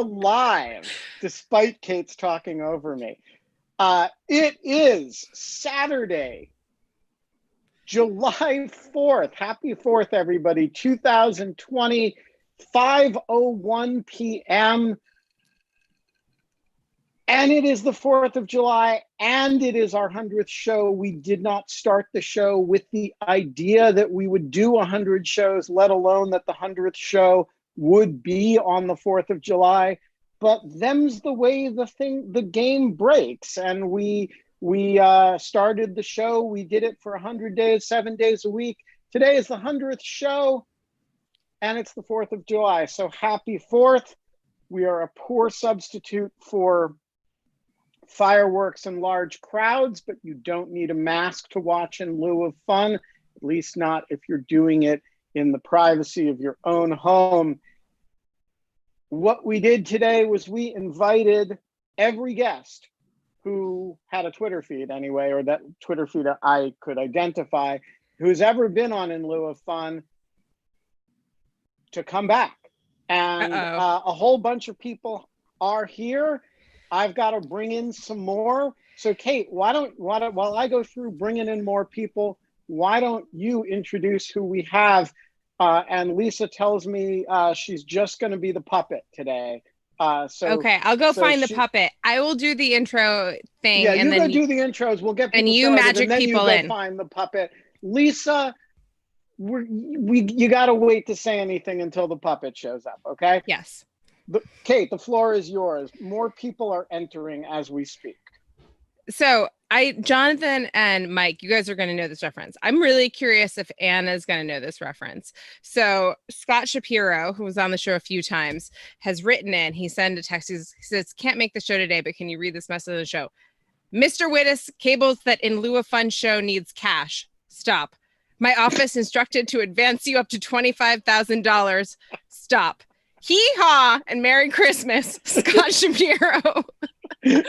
Live, despite Kate's talking over me. It is Saturday, July 4th. Happy 4th, everybody. 2020, 5:01 p.m. And it is the 4th of July, and it is our 100th show. We did not start the show with the idea that we would do 100 shows, let alone that the 100th show would be on the 4th of July. But them's the way the game breaks. And we started the show. We did it for 100 days, 7 days a week. Today is the 100th show, and it's the 4th of July. So happy 4th. We are a poor substitute for fireworks and large crowds, but you don't need a mask to watch in lieu of fun, at least not if you're doing it in the privacy of your own home. What we did today was we invited every guest who had a Twitter feed anyway, or that Twitter feed I could identify, who's ever been on In Lieu of Fun, to come back. And a whole bunch of people are here. I've got to bring in some more. So Kate, while I go through bringing in more people, why don't you introduce who we have? And Lisa tells me she's just going to be the puppet today. Okay, I'll go find the puppet. I will do the intro thing. Yeah, and you go do the intros. We'll get people and you started, magic and then people you go in. Find the puppet. Lisa, you got to wait to say anything until the puppet shows up. Okay. Yes. Kate, the floor is yours. More people are entering as we speak. So Jonathan and Mike, you guys are going to know this reference. I'm really curious if Anna's going to know this reference. So Scott Shapiro, who was on the show a few times, has written in. He sent a text. He says, "Can't make the show today, but can you read this message of the show? Mr. Wittes, cables that In Lieu of Fun show needs cash. Stop. My office instructed to advance you up to $25,000. Stop. Hee-haw and Merry Christmas, Scott Shapiro."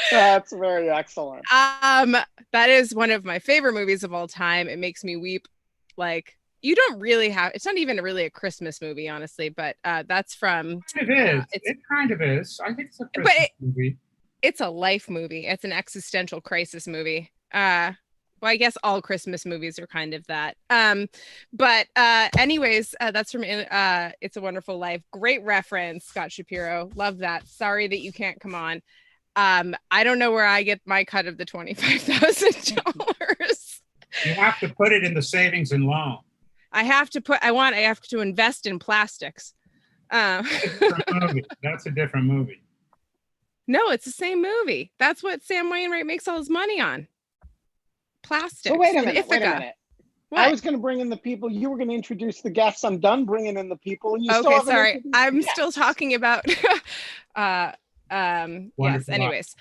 That's very excellent. That is one of my favorite movies of all time. It makes me weep. Like, you don't really have, it's not even really a Christmas movie, honestly, but that's from... It is. It kind of is. I think it's a Christmas movie. It's a life movie. It's an existential crisis movie. Well, I guess all Christmas movies are kind of that. But anyways, that's from It's a Wonderful Life. Great reference, Scott Shapiro. Love that. Sorry that you can't come on. I don't know where I get my cut of the $25,000. You have to put it in the savings and loan. I have to invest in plastics. That's a different movie. No, it's the same movie. That's what Sam Wainwright makes all his money on. Plastics. So wait a minute. What? I was going to bring in the people. You were going to introduce the guests. I'm done bringing in the people. And you okay, sorry. I'm still talking about. Yes. Anyways.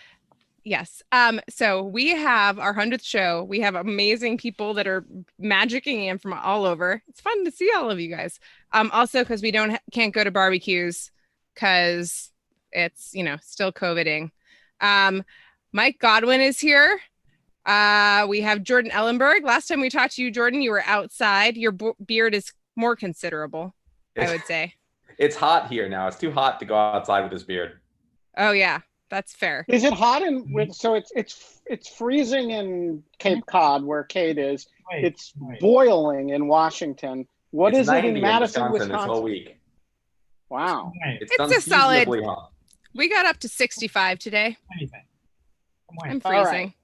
Yes. So we have our 100th show. We have amazing people that are magicking in from all over. It's fun to see all of you guys. Also, because we can't go to barbecues because it's still COVIDing. Mike Godwin is here. We have Jordan Ellenberg. Last time we talked to you, Jordan, you were outside. Your beard is more considerable, I would say. It's hot here now. It's too hot to go outside with this beard. Oh yeah, that's fair. Is it hot so it's freezing in Cape Cod where Kate is. It's boiling in Washington. It's it in Madison, Wisconsin? This whole week. Wow. It's a solid. Hot. We got up to 65 today. I'm freezing.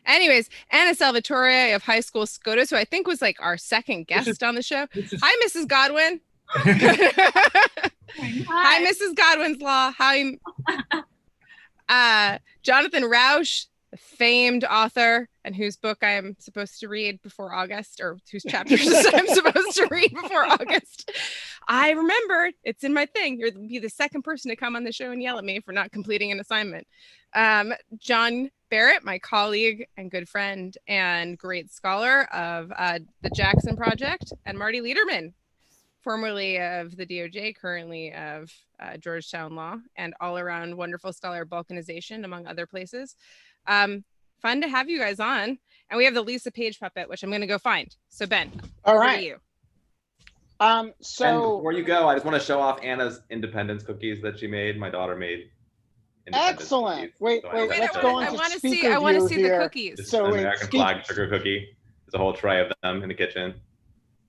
Anyways, Anna Salvatore of High School SCOTUS, who I think was like our second guest on the show. Hi, Mrs. Godwin. Hi, Mrs. Godwin's Law. Hi. Jonathan Rausch, the famed author, and whose book I am supposed to read before August, or whose chapters I'm supposed to read before August. I remembered. It's in my thing. You'll be the second person to come on the show and yell at me for not completing an assignment. John Barrett, my colleague and good friend and great scholar of the Jackson Project, and Marty Lederman, formerly of the DOJ, currently of Georgetown Law, and all around wonderful scholar of balkanization, among other places. Fun to have you guys on. And we have the Lisa Page puppet, which I'm going to go find. So Ben, over to you. And So before you go, I just want to show off Anna's independence cookies that she made. My daughter made independence excellent. cookies. Wait, So wait, Wait, let's I go I on to want to speaker see. I want to view see the here. cookies. This is So an wait, American flag sugar cookie. There's a whole tray of them in the kitchen.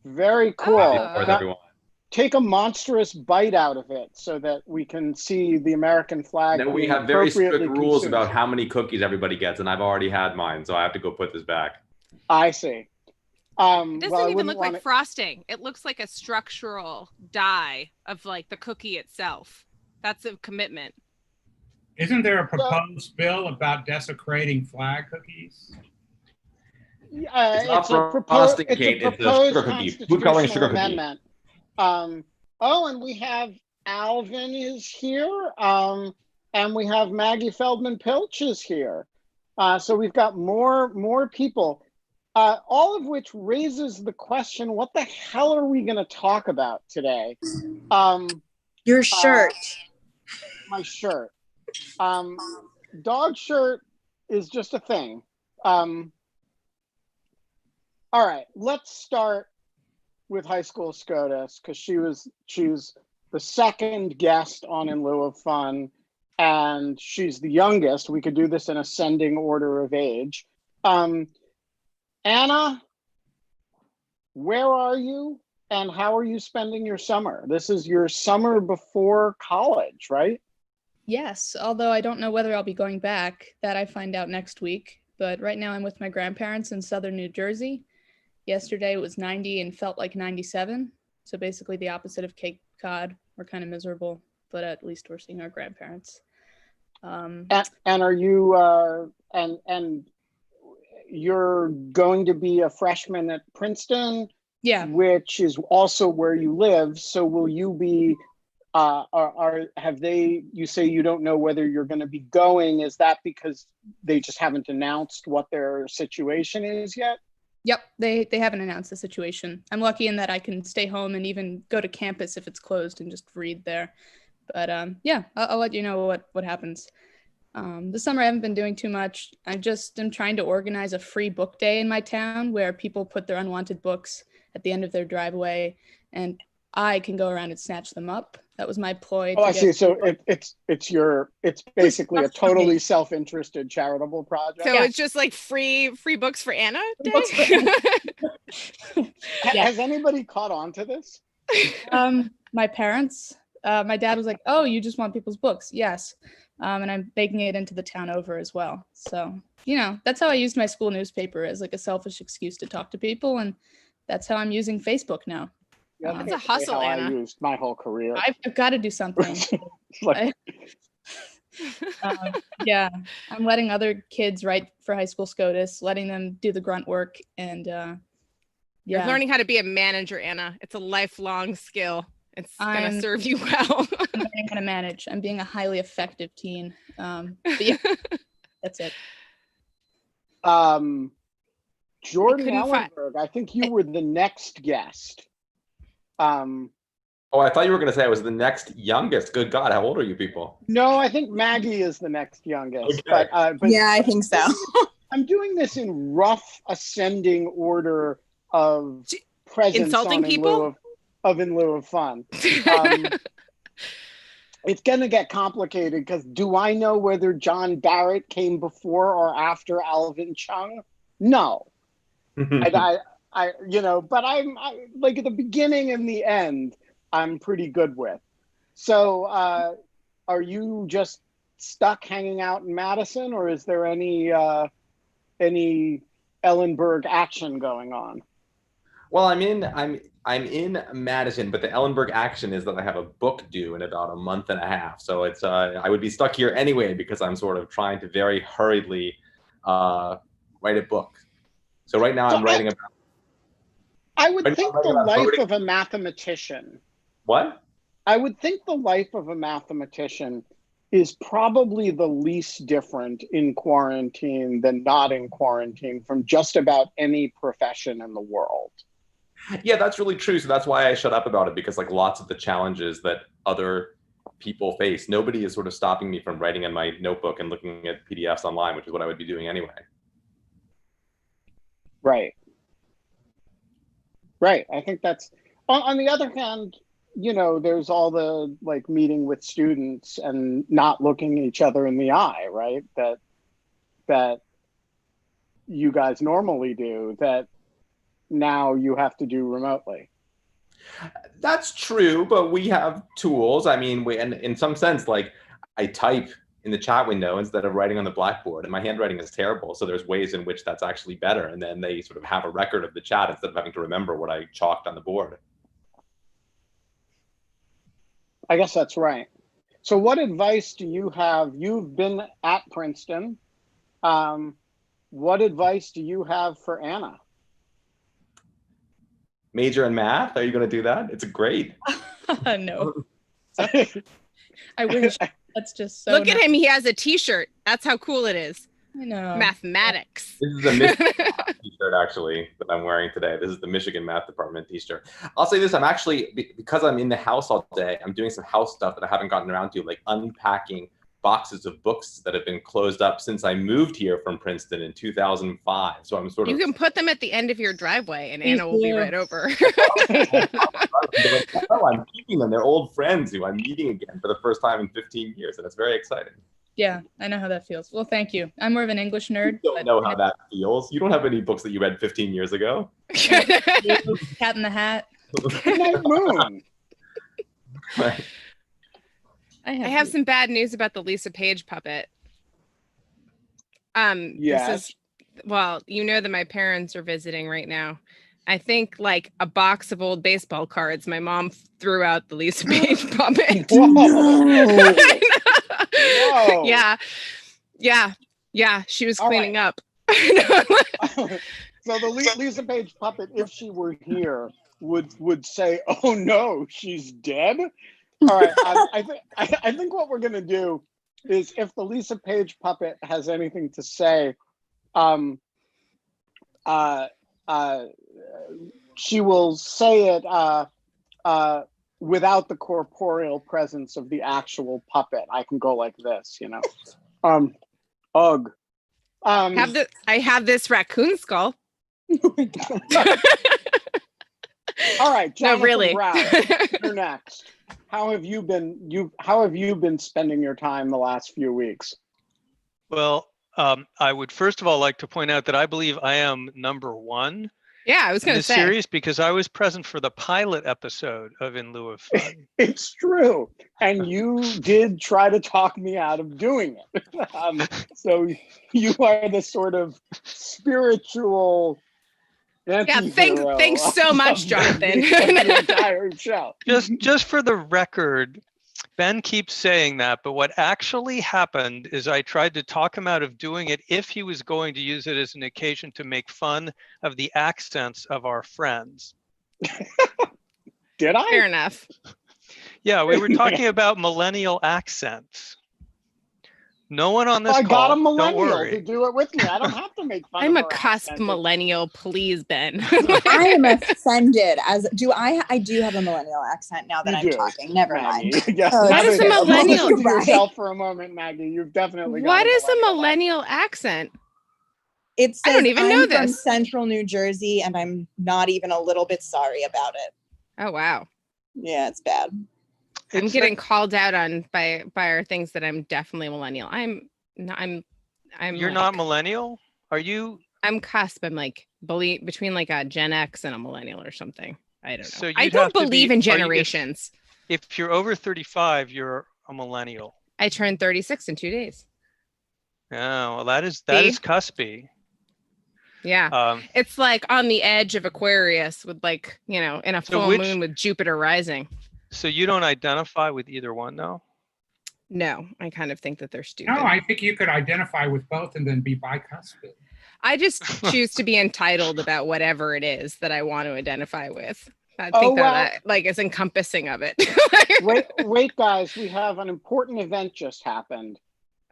very cool. Oh. For Now, everyone. take a monstrous bite out of it so that we can see the American flag. No, we being have very strict appropriately rules consumed. about how many cookies everybody gets, and I've already had mine, so I have to go put this back. I see. It doesn't well, I even wouldn't look like want frosting. It looks like a structural die of like the cookie itself. That's a commitment. Isn't there a proposed bill about desecrating flag cookies? It's not it's a frosting, proposed Kate. It's a sugar cookie. Food coloring constitutional sugar cookie. amendment. And we have Alvin is here, and we have Maggie Feldman Pilch is here. So we've got more people, all of which raises the question: what the hell are we going to talk about today? Your shirt. My shirt. Dog shirt is just a thing. All right, let's start with High School SCOTUS, because she's the second guest on In Lieu of Fun, and she's the youngest. We could do this in ascending order of age. Anna, where are you, and how are you spending your summer? This is your summer before college, right? Yes, although I don't know whether I'll be going back. That I find out next week. But right now I'm with my grandparents in southern New Jersey. Yesterday it was 90 and felt like 97. So basically the opposite of Cape Cod. We're kind of miserable, but at least we're seeing our grandparents. And are you and you're going to be a freshman at Princeton? Yeah. Which is also where you live. So will you be you say you don't know whether you're going to be going? Is that because they just haven't announced what their situation is yet? Yep, they haven't announced the situation. I'm lucky in that I can stay home and even go to campus if it's closed and just read there. But yeah, I'll let you know what happens. This summer I haven't been doing too much. I'm trying to organize a free book day in my town where people put their unwanted books at the end of their driveway, and I can go around and snatch them up. That was my ploy. Oh, I see. So it's basically a totally self-interested charitable project. So Yeah. it's just like free books for Anna Day? Books for Anna. Yeah. Has anybody caught on to this? My parents. My dad was like, "Oh, you just want people's books?" Yes. And I'm baking it into the town over as well. So, that's how I used my school newspaper as like a selfish excuse to talk to people. And that's how I'm using Facebook now. That's a hustle, how Anna. I used my whole career. I've got to do something. Yeah, I'm letting other kids write for High School SCOTUS, letting them do the grunt work. And You're learning how to be a manager, Anna. It's a lifelong skill. It's going to serve you well. I'm learning how to manage. I'm being a highly effective teen. But yeah, that's it. Jordan Ellenberg, I think you were the next guest. Oh, I thought you were going to say I was the next youngest. Good God, how old are you people? No, I think Maggie is the next youngest. Okay. But Yeah, I think so. I'm doing this in rough ascending order of presence Insulting on people? In lieu of fun. It's going to get complicated because do I know whether John Barrett came before or after Alvin Chung? No. But I'm like at the beginning and the end, I'm pretty good with. So are you just stuck hanging out in Madison, or is there any Ellenberg action going on? Well, I'm in Madison, but the Ellenberg action is that I have a book due in about a month and a half. So it's I would be stuck here anyway because I'm sort of trying to very hurriedly write a book. So right now I'm writing about. I would think the life of a mathematician. What? I would think the life of a mathematician is probably the least different in quarantine than not in quarantine from just about any profession in the world. Yeah, that's really true. So that's why I shut up about it, because like lots of the challenges that other people face, nobody is sort of stopping me from writing in my notebook and looking at PDFs online, which is what I would be doing anyway. Right. I think that's On the other hand, there's all the like meeting with students and not looking each other in the eye, right? That you guys normally do, that now you have to do remotely. That's true, but we have tools. I mean, and in some sense, like I type in the chat window instead of writing on the blackboard, and my handwriting is terrible. So there's ways in which that's actually better. And then they sort of have a record of the chat instead of having to remember what I chalked on the board. I guess that's right. So what advice do you have? You've been at Princeton. What advice do you have for Anna? Major in math? Are you going to do that? It's great. No. I wish. That's just so. Look at him. He has a T-shirt. That's how cool it is. I know. Mathematics. This is a Michigan T-shirt, actually, that I'm wearing today. This is the Michigan Math Department T-shirt. I'll say this. I'm actually, because I'm in the house all day, I'm doing some house stuff that I haven't gotten around to, like unpacking boxes of books that have been closed up since I moved here from Princeton in 2005. So I'm sort of... You can put them at the end of your driveway and Anna will be right over. Oh, I'm keeping them. They're old friends who I'm meeting again for the first time in 15 years, and it's very exciting. Yeah, I know how that feels. Well, thank you. I'm more of an English nerd. You don't know how that feels. You don't have any books that you read 15 years ago. Cat in the Hat. Midnight Moon. Right. I have some bad news about the Lisa Page puppet. Yes. Well, you know that my parents are visiting right now. I think like a box of old baseball cards. My mom threw out the Lisa Page puppet. Whoa. Whoa. Yeah. She was cleaning up. So the Lisa Page puppet, if she were here, would say, "Oh no, she's dead." All right. I think what we're gonna do is, if the Lisa Page puppet has anything to say, she will say it without the corporeal presence of the actual puppet. I can go like this, Ugh. I have this raccoon skull. All right, Jonathan No, really. Brown, you're next. How have you been spending your time the last few weeks? Well, I would first of all like to point out that I believe I am number one. Yeah, I was going to say. Series, because I was present for the pilot episode of In Lieu of Fun. It's true, and you did try to talk me out of doing it. So you are the sort of spiritual. Yeah, thanks so much, Jonathan. The entire show. Just for the record, Ben keeps saying that, but what actually happened is I tried to talk him out of doing it if he was going to use it as an occasion to make fun of the accents of our friends. Did I? Fair enough. Yeah, we were talking about millennial accents. No one on this call. I got a millennial don't worry. to do it with me. I don't have to make fun I'm of a her cusp accent. millennial, please, Ben. I am offended. I do have a millennial accent now that You I'm do, talking. Never Maggie. mind. Yes, Oh, What is a millennial? Listen to yourself for a moment, Maggie. You've definitely got What a is a millennial millennial accent? It says I don't even know I'm from this. Central New Jersey, and I'm not even a little bit sorry about it. Oh, wow. Yeah, it's bad. I'm It's getting called out on by our things that I'm definitely millennial. I'm You're like, not millennial? Are you? I'm cusp. I'm like between like a Gen X and a millennial or something. I don't know. So I you'd don't have to believe be- in are you- generations. If you're over 35, you're a millennial. I turned 36 in 2 days. Oh, well, that is See? cuspy. Yeah. It's like on the edge of Aquarius with like, in a So full which- moon with Jupiter rising. So you don't identify with either one, though? No, I kind of think that they're stupid. No, I think you could identify with both and then be bicuspid. I just choose to be entitled about whatever it is that I want to identify with. I Oh, think well. that like is encompassing of it. Wait, guys. We have an important event just happened.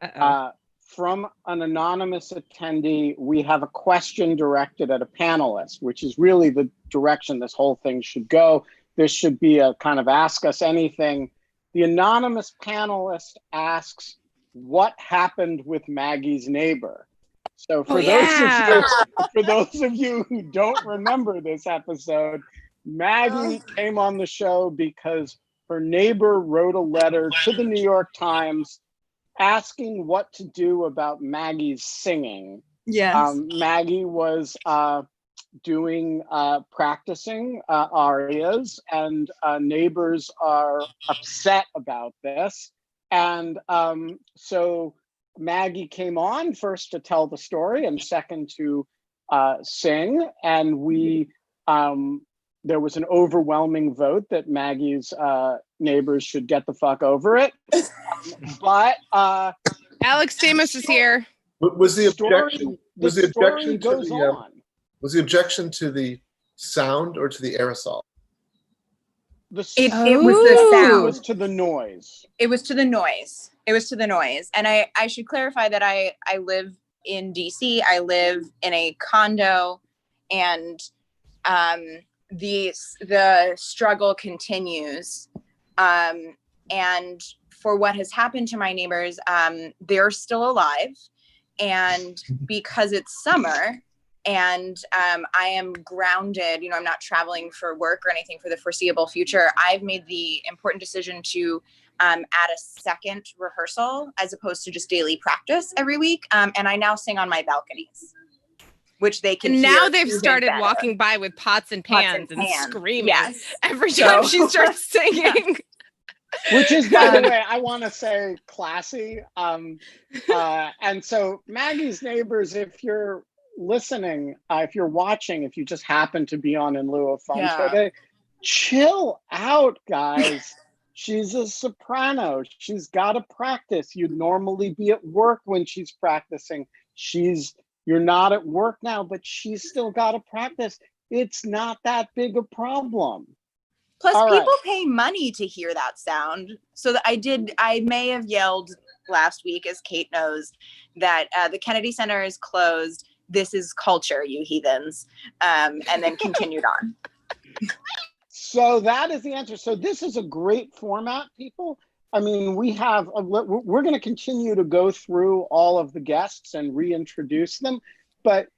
Uh-oh. From an anonymous attendee, we have a question directed at a panelist, which is really the direction this whole thing should go. This should be a kind of ask us anything. The anonymous panelist asks, what happened with Maggie's neighbor? So for those of you who don't remember this episode, Maggie came on the show because her neighbor wrote a letter to the New York Times asking what to do about Maggie's singing. Yes. Maggie was practicing arias, and neighbors are upset about this. And so Maggie came on first to tell the story and second to sing. And there was an overwhelming vote that Maggie's neighbors should get the fuck over it. But Alex Stamos is here. Was the objection? The Was the story objection to goes the? on. Was the objection to the sound or to the aerosol? It was the sound. It was to the noise. It was to the noise. It was to the noise. And I should clarify that I live in DC. I live in a condo, and the struggle continues. And for what has happened to my neighbors, they're still alive. And because it's summer and I am grounded, I'm not traveling for work or anything for the foreseeable future, I've made the important decision to add a second rehearsal as opposed to just daily practice every week. And I now sing on my balconies, which they can And hear now they've even started better. walking by with pots and pans and screaming every So- time she starts singing. Which is, by the way, I want to say classy. And so Maggie's neighbors, if you're listening, if you're watching, if you just happen to be on In Lieu of Fun today, chill out, guys. She's a soprano. She's got to practice. You'd normally be at work when she's practicing. You're not at work now, but she's still got to practice. It's not that big a problem. Plus, All people right. pay money to hear that sound. So that I may have yelled last week, as Kate knows, that the Kennedy Center is closed. This is culture, you heathens. And then continued on. So that is the answer. So this is a great format, people. I mean, we're going to continue to go through all of the guests and reintroduce them. But,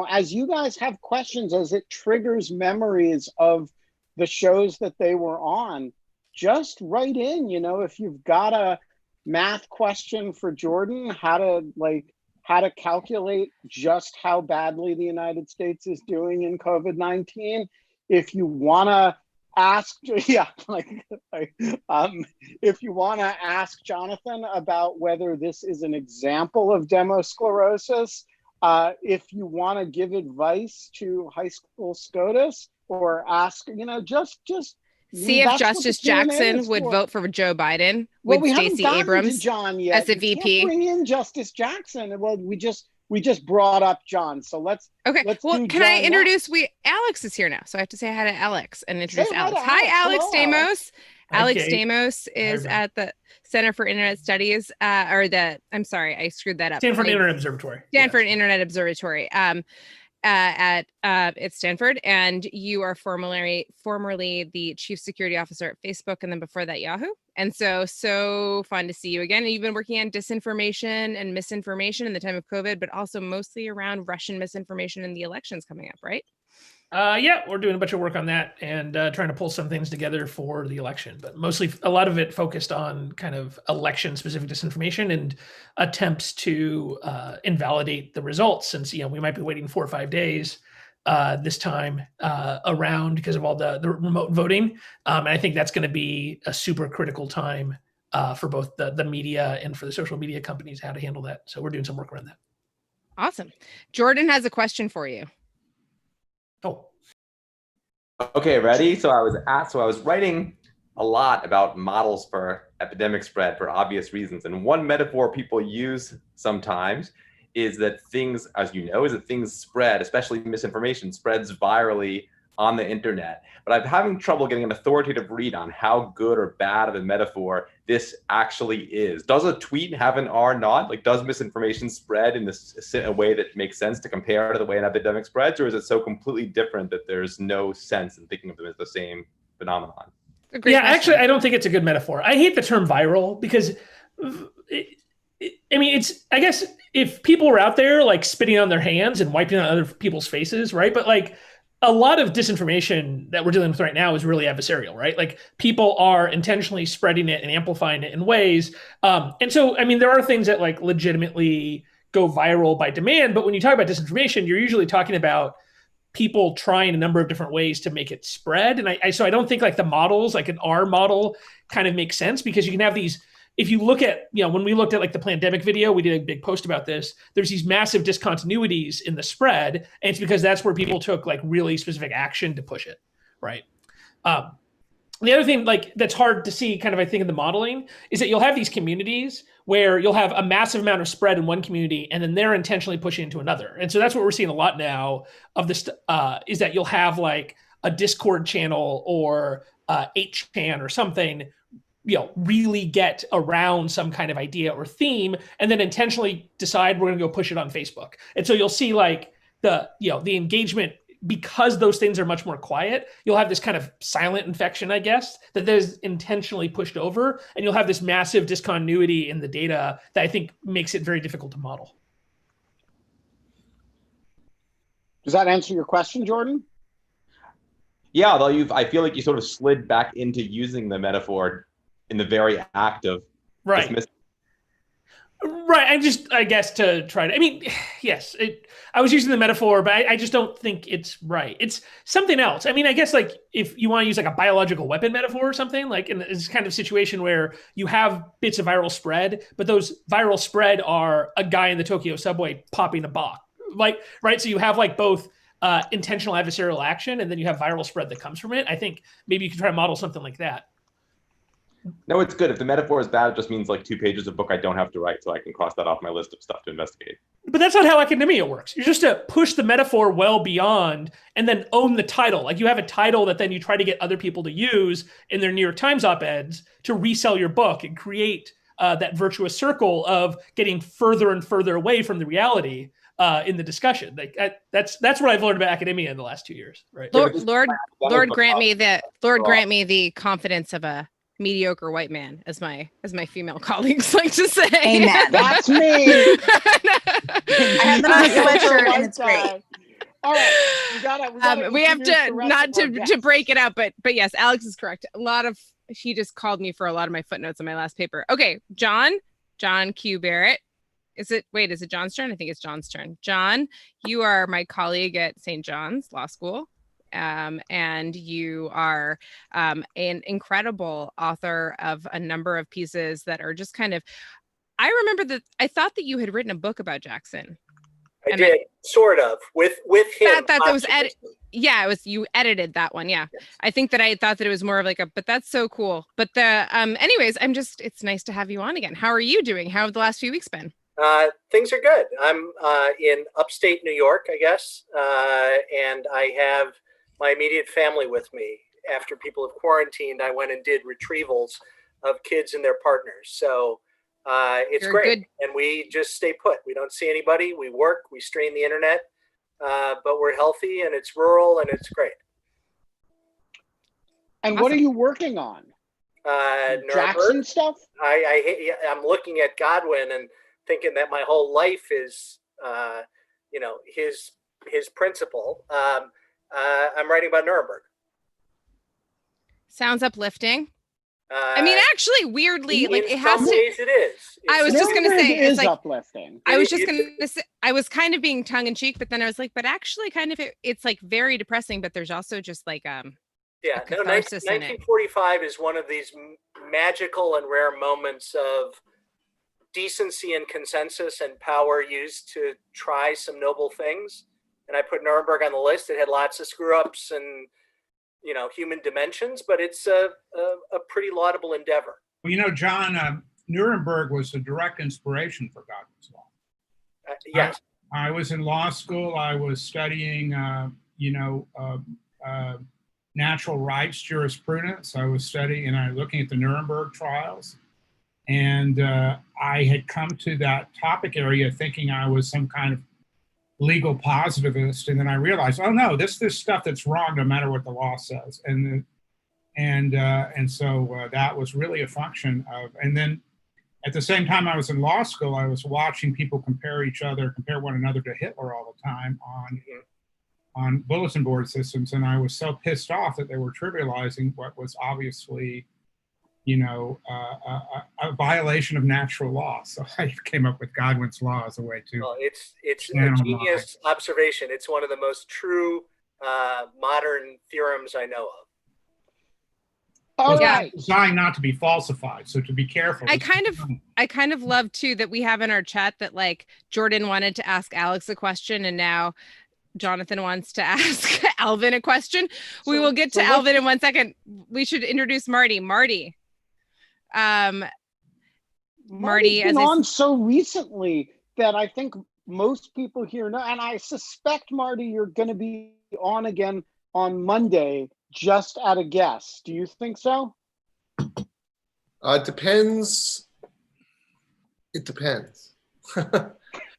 as you guys have questions, as it triggers memories of the shows that they were on, just write in, if you've got a math question for Jordan, how to calculate just how badly the United States is doing in COVID-19. If you want to ask, if you want to ask Jonathan about whether this is an example of demosclerosis, if you want to give advice to high school SCOTUS, or ask, just see if Justice Jackson would vote for Joe Biden with Stacey Abrams John yet. as a VP. Can't bring in Justice Jackson. Well, we just brought up John, so let's. Okay. Let's well, can I introduce? Alex is here now, so I have to say hi to Alex and introduce Alex. Hi, Alex Stamos. Alex Stamos is at the Center for Internet Studies, I'm sorry, I screwed that up. Stanford Internet Observatory. Stanford Internet Observatory. At Stanford, and you are formerly the chief security officer at Facebook, and then before that Yahoo. And so fun to see you again. And you've been working on disinformation and misinformation in the time of COVID, but also mostly around Russian misinformation in the elections coming up, right? Yeah, we're doing a bunch of work on that and trying to pull some things together for the election, but mostly a lot of it focused on kind of election-specific disinformation and attempts to invalidate the results, since we might be waiting 4 or 5 days this time around because of all the remote voting. And I think that's going to be a super critical time for both the media and for the social media companies, how to handle that. So we're doing some work around that. Awesome. Jordan has a question for you. Oh. Okay, ready? So I was writing a lot about models for epidemic spread for obvious reasons. And one metaphor people use sometimes is that things spread, especially misinformation, spreads virally on the internet. But I'm having trouble getting an authoritative read on how good or bad of a metaphor this actually is. Does a tweet have an R naught? Like, does misinformation spread in a way that makes sense to compare to the way an epidemic spreads? Or is it so completely different that there's no sense in thinking of them as the same phenomenon? Yeah, question. Actually, I don't think it's a good metaphor. I hate the term viral because I guess if people were out there like spitting on their hands and wiping on other people's faces, right? But like, a lot of disinformation that we're dealing with right now is really adversarial, right? Like people are intentionally spreading it and amplifying it in ways. And so, I mean, there are things that like legitimately go viral by demand, but when you talk about disinformation, you're usually talking about people trying a number of different ways to make it spread. And so I don't think like the models, like an R model kind of makes sense, because you can have these, if you look at, when we looked at like the pandemic video, we did a big post about this, there's these massive discontinuities in the spread. And it's because that's where people took like really specific action to push it, right? The other thing like that's hard to see kind of, I think, in the modeling is that you'll have these communities where you'll have a massive amount of spread in one community and then they're intentionally pushing into another. And so that's what we're seeing a lot now of this, is that you'll have like a Discord channel or 8chan or something, really get around some kind of idea or theme and then intentionally decide we're going to go push it on Facebook. And so you'll see like the engagement, because those things are much more quiet, you'll have this kind of silent infection, I guess, that is intentionally pushed over, and you'll have this massive discontinuity in the data that I think makes it very difficult to model. Does that answer your question, Jordan? Yeah, although I feel like you sort of slid back into using the metaphor in the very act of dismissing. Right. I guess to try to, yes, I was using the metaphor, but I just don't think it's right. It's something else. I guess like if you want to use like a biological weapon metaphor or something, like in this kind of situation where you have bits of viral spread, but those viral spread are a guy in the Tokyo subway popping a bomb, like, right? So you have like both intentional adversarial action and then you have viral spread that comes from it. I think maybe you can try to model something like that. No, it's good. If the metaphor is bad, it just means like 2 pages of book I don't have to write, so I can cross that off my list of stuff to investigate. But that's not how academia works. You're just to push the metaphor well beyond and then own the title. Like you have a title that then you try to get other people to use in their New York Times op-eds to resell your book and create that virtuous circle of getting further and further away from the reality in the discussion. Like that's what I've learned about academia in the last 2 years. Right. Lord grant me the confidence of a mediocre white man, as my female colleagues like to say. Amen. That's me. I have them on a sweatshirt and it's great. All right, we have to not to break it up, but yes, Alex is correct. She just called me for a lot of my footnotes on my last paper. Okay, John Q. Barrett. Is it John's turn? I think it's John's turn. John, you are my colleague at St. John's Law School. And you are an incredible author of a number of pieces that are just kind of, I remember that I thought that you had written a book about Jackson. I did, sort of, with him. It was you edited that one. Yeah. Yes. I think that I thought that it was more of like but that's so cool. But anyways, it's nice to have you on again. How are you doing? How have the last few weeks been? Things are good. I'm in upstate New York, I guess. And I have my immediate family with me. After people have quarantined, I went and did retrievals of kids and their partners. So it's great. Good. And we just stay put. We don't see anybody. We work, we strain the internet, but we're healthy and it's rural and it's great. And what are you working on? Jackson stuff? I'm looking at Godwin and thinking that my whole life is, his principle. I'm writing about Nuremberg. Sounds uplifting. Actually, weirdly, like it has to. It is. I was just gonna say it's like uplifting. I was just gonna say I was kind of being tongue in cheek, but then I was like, but actually, kind of it's like very depressing. But there's also just like yeah. No, 1945 is one of these magical and rare moments of decency and consensus and power used to try some noble things. And I put Nuremberg on the list. It had lots of screw ups and, human dimensions, but it's a pretty laudable endeavor. Well, John, Nuremberg was a direct inspiration for Godwin's Law. Yes. I was in law school. I was studying, natural rights jurisprudence. I was looking at the Nuremberg trials. And I had come to that topic area thinking I was some kind of legal positivist, and then I realized, oh no, this stuff that's wrong no matter what the law says, and so that was really a function of. And then at the same time I was in law school, I was watching people compare one another to Hitler all the time on bulletin board systems, and I was so pissed off that they were trivializing what was obviously, a violation of natural law. So I came up with Godwin's law as a way to. Well, it's a genius observation. It's one of the most true modern theorems I know of. All right. It's designed not to be falsified, so to be careful. I kind of love too that we have in our chat that like Jordan wanted to ask Alex a question, and now Jonathan wants to ask Alvin a question. We will get to Alvin in 1 second. We should introduce Marty. Marty's been on so recently that I think most people here know, and I suspect, Marty, you're going to be on again on Monday, just at a guess. Do you think so? It depends. It depends.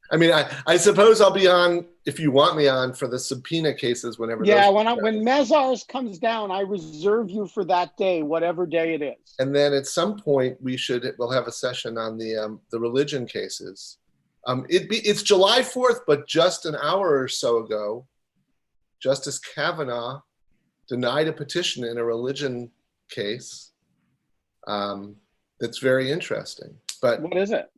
I mean, I suppose I'll be on, if you want me on, for the subpoena cases whenever. Yeah, when Mezars comes down, I reserve you for that day, whatever day it is. And then at some point we'll have a session on the religion cases. It's July 4th, but just an hour or so ago, Justice Kavanaugh denied a petition in a religion case. That's very interesting. But what is it?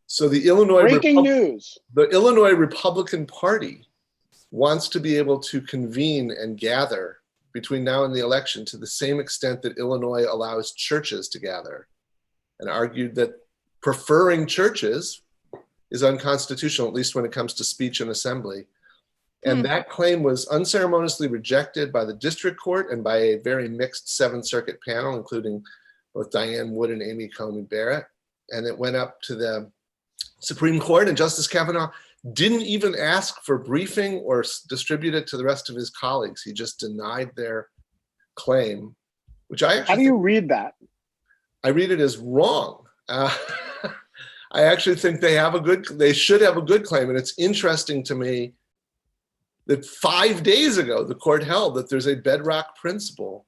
So the Illinois news. The Illinois Republican Party wants to be able to convene and gather between now and the election to the same extent that Illinois allows churches to gather, and argued that preferring churches is unconstitutional, at least when it comes to speech and assembly. And that claim was unceremoniously rejected by the district court and by a very mixed Seventh Circuit panel, including both Diane Wood and Amy Coney Barrett. And it went up to the Supreme Court, and Justice Kavanaugh didn't even ask for briefing or distribute it to the rest of his colleagues. He just denied their claim, which I actually— How do you read that? I read it as wrong. I actually think they should have a good claim. And it's interesting to me that 5 days ago, the court held that there's a bedrock principle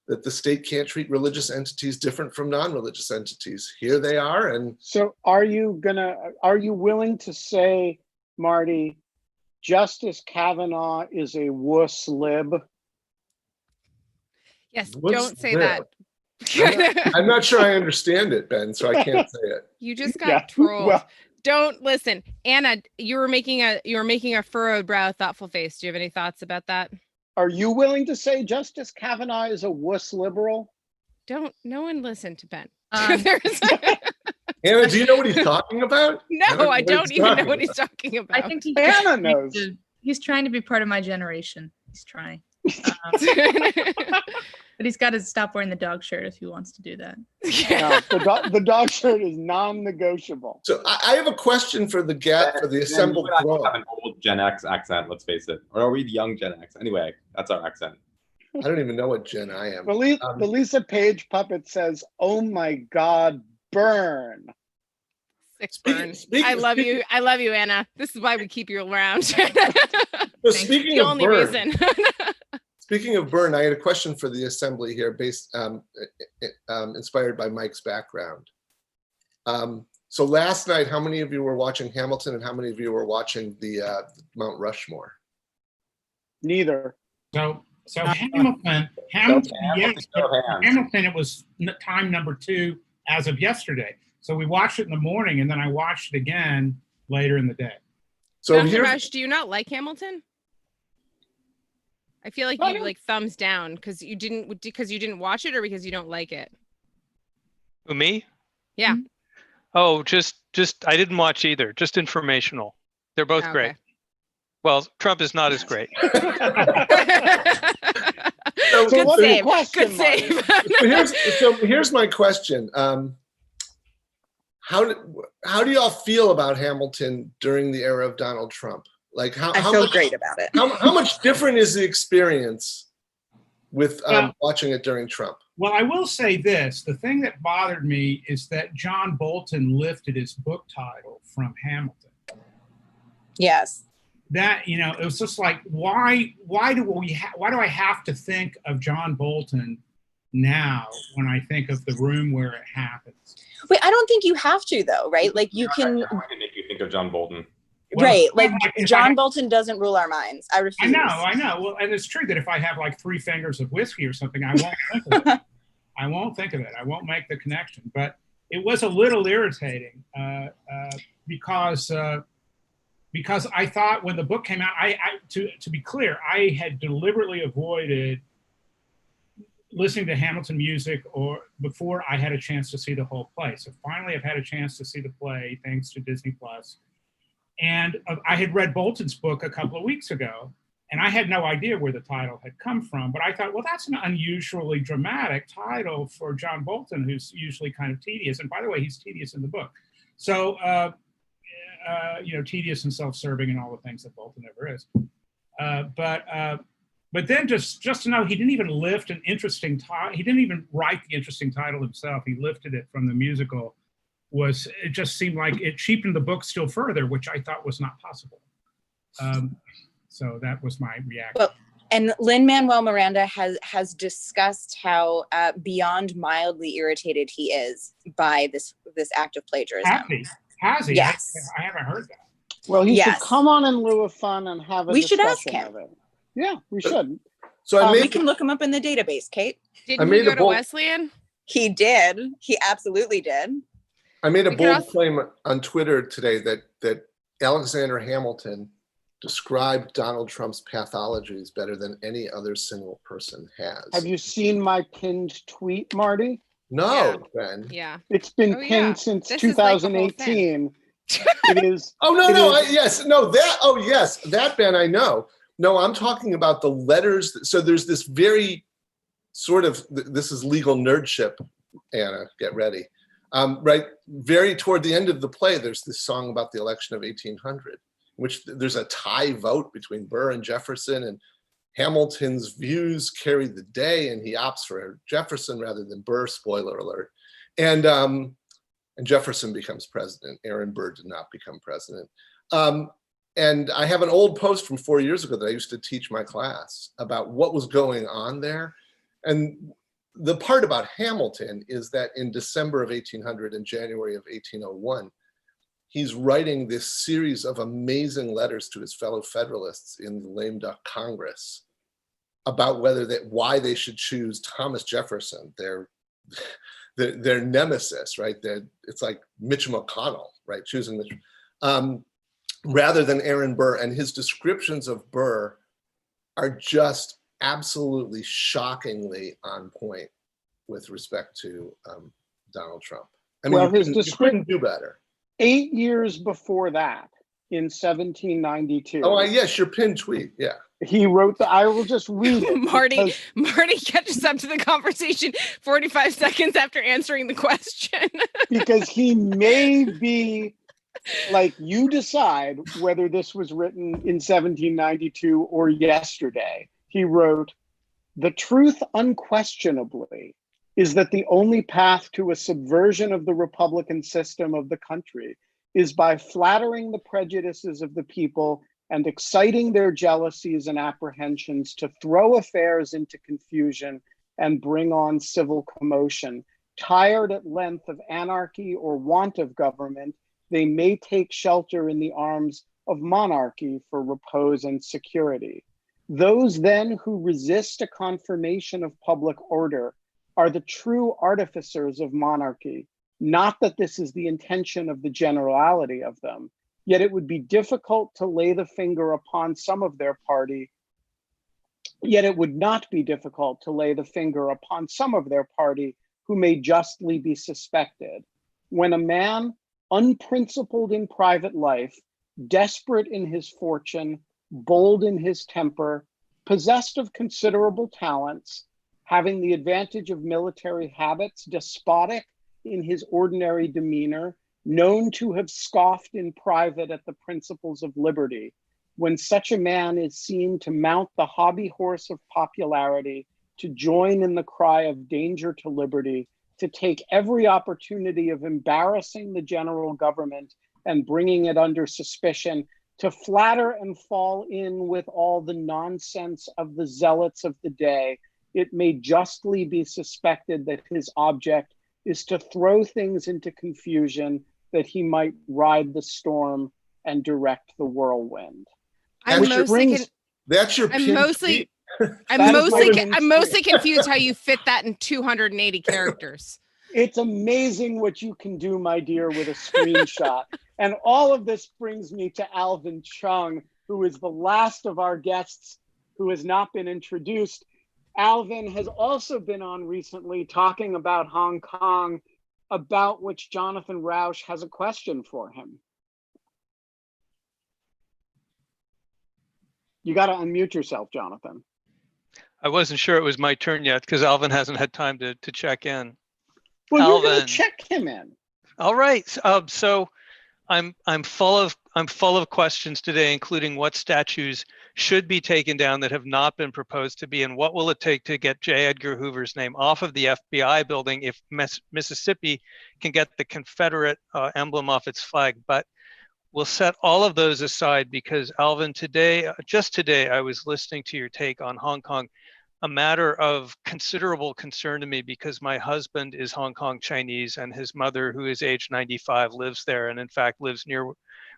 that the state can't treat religious entities different from non-religious entities. Here they are. And so are you willing to say, Marty, Justice Kavanaugh is a wuss lib? Yes, don't say that. I'm not sure I understand it, Ben, so I can't say it. You just got trolled. Well, don't listen. Anna, you were making a furrowed brow, thoughtful face. Do you have any thoughts about that? Are you willing to say Justice Kavanaugh is a wuss liberal? No one listen to Ben. Anna, do you know what he's talking about? No, I don't even know what he's talking about. I think Anna knows. He's trying to be part of my generation. He's trying. But he's got to stop wearing the dog shirt if he wants to do that. No, the dog shirt is non-negotiable. So I have a question for the assembled throng. Have an old Gen X accent, let's face it. Or are we the young Gen X? Anyway, that's our accent. I don't even know what Gen I am. The Lisa Page puppet says, "Oh my God, burn." Burn. I love you. I love you, Anna. This is why we keep you around. So speaking the of only burn, reason. Speaking of burn, I had a question for the assembly here, based inspired by Mike's background. So last night, how many of you were watching Hamilton, and how many of you were watching the Mount Rushmore? Neither. So Hamilton. Yes, Hamilton. It was time number 2 as of yesterday. So we watched it in the morning, and then I watched it again later in the day. So Rush, do you not like Hamilton? I feel like you like thumbs down because you didn't watch it, or because you don't like it. Who, me? Yeah. Oh, just I didn't watch either. Just informational. They're both great. Well, Trump is not as great. Good save. Good save. Here's my question. How do y'all feel about Hamilton during the era of Donald Trump? Like I feel great about it. How much different is the experience with watching it during Trump? Well, I will say this. The thing that bothered me is that John Bolton lifted his book title from Hamilton. Yes. That, it was just like, why do I have to think of John Bolton now when I think of the room where it happens? Wait, I don't think you have to, though, right? Like you can. I can make you think of John Bolton. Well, right. if Like if John Bolton doesn't rule our minds. I refuse. I know. Well, and it's true that if I have like 3 fingers of whiskey or something, I won't think of it. I won't think of it. I won't make the connection. But it was a little irritating because I thought when the book came out, to be clear, I had deliberately avoided listening to Hamilton music or before I had a chance to see the whole play. So finally, I've had a chance to see the play thanks to Disney Plus. And I had read Bolton's book a couple of weeks ago, and I had no idea where the title had come from. But I thought, well, that's an unusually dramatic title for John Bolton, who's usually kind of tedious. And by the way, he's tedious in the book. So, tedious and self-serving and all the things that Bolton ever is. But then just to know he didn't even lift an interesting title. He didn't even write the interesting title himself. He lifted it from the musical. It just seemed like it cheapened the book still further, which I thought was not possible. So that was my reaction. Well, and Lin-Manuel Miranda has discussed how beyond mildly irritated he is by this act of plagiarism. Has he? Yes. I haven't heard that. Well, he should come on in lieu of fun and have a discussion. We should ask him. Of it. Yeah, we should. So we can look him up in the database, Kate. Didn't he go to Wesleyan? He did. He absolutely did. I made a bold claim on Twitter today that Alexander Hamilton described Donald Trump's pathologies better than any other single person has. Have you seen my pinned tweet, Marty? No, Ben. Yeah. It's been pinned since 2018. It is. Oh, no. That Ben, I know. No, I'm talking about the letters. So there's this very sort of, this is legal nerdship, Anna, get ready. Right, very toward the end of the play, there's this song about the election of 1800, which there's a tie vote between Burr and Jefferson, and Hamilton's views carry the day, and he opts for Jefferson rather than Burr. Spoiler alert. And Jefferson becomes president. Aaron Burr did not become president. And I have an old post from 4 years ago that I used to teach my class about what was going on there. And the part about Hamilton is that in December of 1800 and January of 1801, he's writing this series of amazing letters to his fellow Federalists in the Lame Duck Congress about why they should choose Thomas Jefferson, their nemesis, right? It's like Mitch McConnell, right? Choosing Mitch, rather than Aaron Burr. And his descriptions of Burr are just absolutely shockingly on point with respect to Donald Trump. I mean, well, you couldn't do better. 8 years before that, in 1792. Oh, yes, your pinned tweet, yeah. He wrote I will just read it. Marty catches up to the conversation 45 seconds after answering the question. Because he may be, like, you decide whether this was written in 1792 or yesterday. He wrote, "The truth unquestionably is that the only path to a subversion of the Republican system of the country is by flattering the prejudices of the people and exciting their jealousies and apprehensions to throw affairs into confusion and bring on civil commotion. Tired at length of anarchy or want of government, they may take shelter in the arms of monarchy for repose and security. Those then who resist a confirmation of public order are the true artificers of monarchy. Not that this is the intention of the generality of them, yet it would be difficult to lay the finger upon some of their party, yet it would not be difficult to lay the finger upon some of their party who may justly be suspected. When a man, unprincipled in private life, desperate in his fortune, bold in his temper, possessed of considerable talents, having the advantage of military habits, despotic in his ordinary demeanor, known to have scoffed in private at the principles of liberty, when such a man is seen to mount the hobby horse of popularity, to join in the cry of danger to liberty, to take every opportunity of embarrassing the general government and bringing it under suspicion, to flatter and fall in with all the nonsense of the zealots of the day, it may justly be suspected that his object is to throw things into confusion, that he might ride the storm and direct the whirlwind. I'm That's your- mostly brings- That's your I'm pinned mostly tweet. That is my pinned I'm tweet. mostly confused how you fit that in 280 characters. It's amazing what you can do, my dear, with a screenshot. And all of this brings me to Alvin Chung, who is the last of our guests who has not been introduced. Alvin has also been on recently talking about Hong Kong, about which Jonathan Rausch has a question for him. You got to unmute yourself, Jonathan. I wasn't sure it was my turn yet because Alvin hasn't had time to check in. Well, you're going Alvin. to check him in. All right. So I'm full of questions today, including what statues should be taken down that have not been proposed to be, and what will it take to get J. Edgar Hoover's name off of the FBI building if Mississippi can get the Confederate emblem off its flag. But we'll set all of those aside because Alvin, just today, I was listening to your take on Hong Kong, a matter of considerable concern to me because my husband is Hong Kong Chinese and his mother, who is age 95, lives there and in fact lives near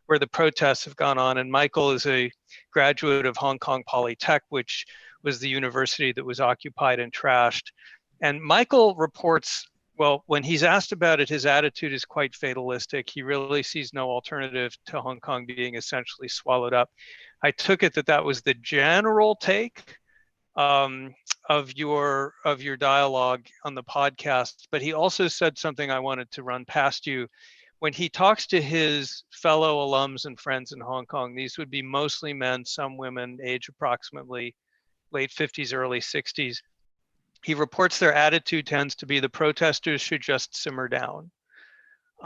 where the protests have gone on. And Michael is a graduate of Hong Kong Polytech, which was the university that was occupied and trashed. And Michael reports, well, when he's asked about it, his attitude is quite fatalistic. He really sees no alternative to Hong Kong being essentially swallowed up. I took it that that was the general take of your dialogue on the podcast, but he also said something I wanted to run past you. When he talks to his fellow alums and friends in Hong Kong, these would be mostly men, some women, age approximately late 50s, early 60s. He reports their attitude tends to be the protesters should just simmer down.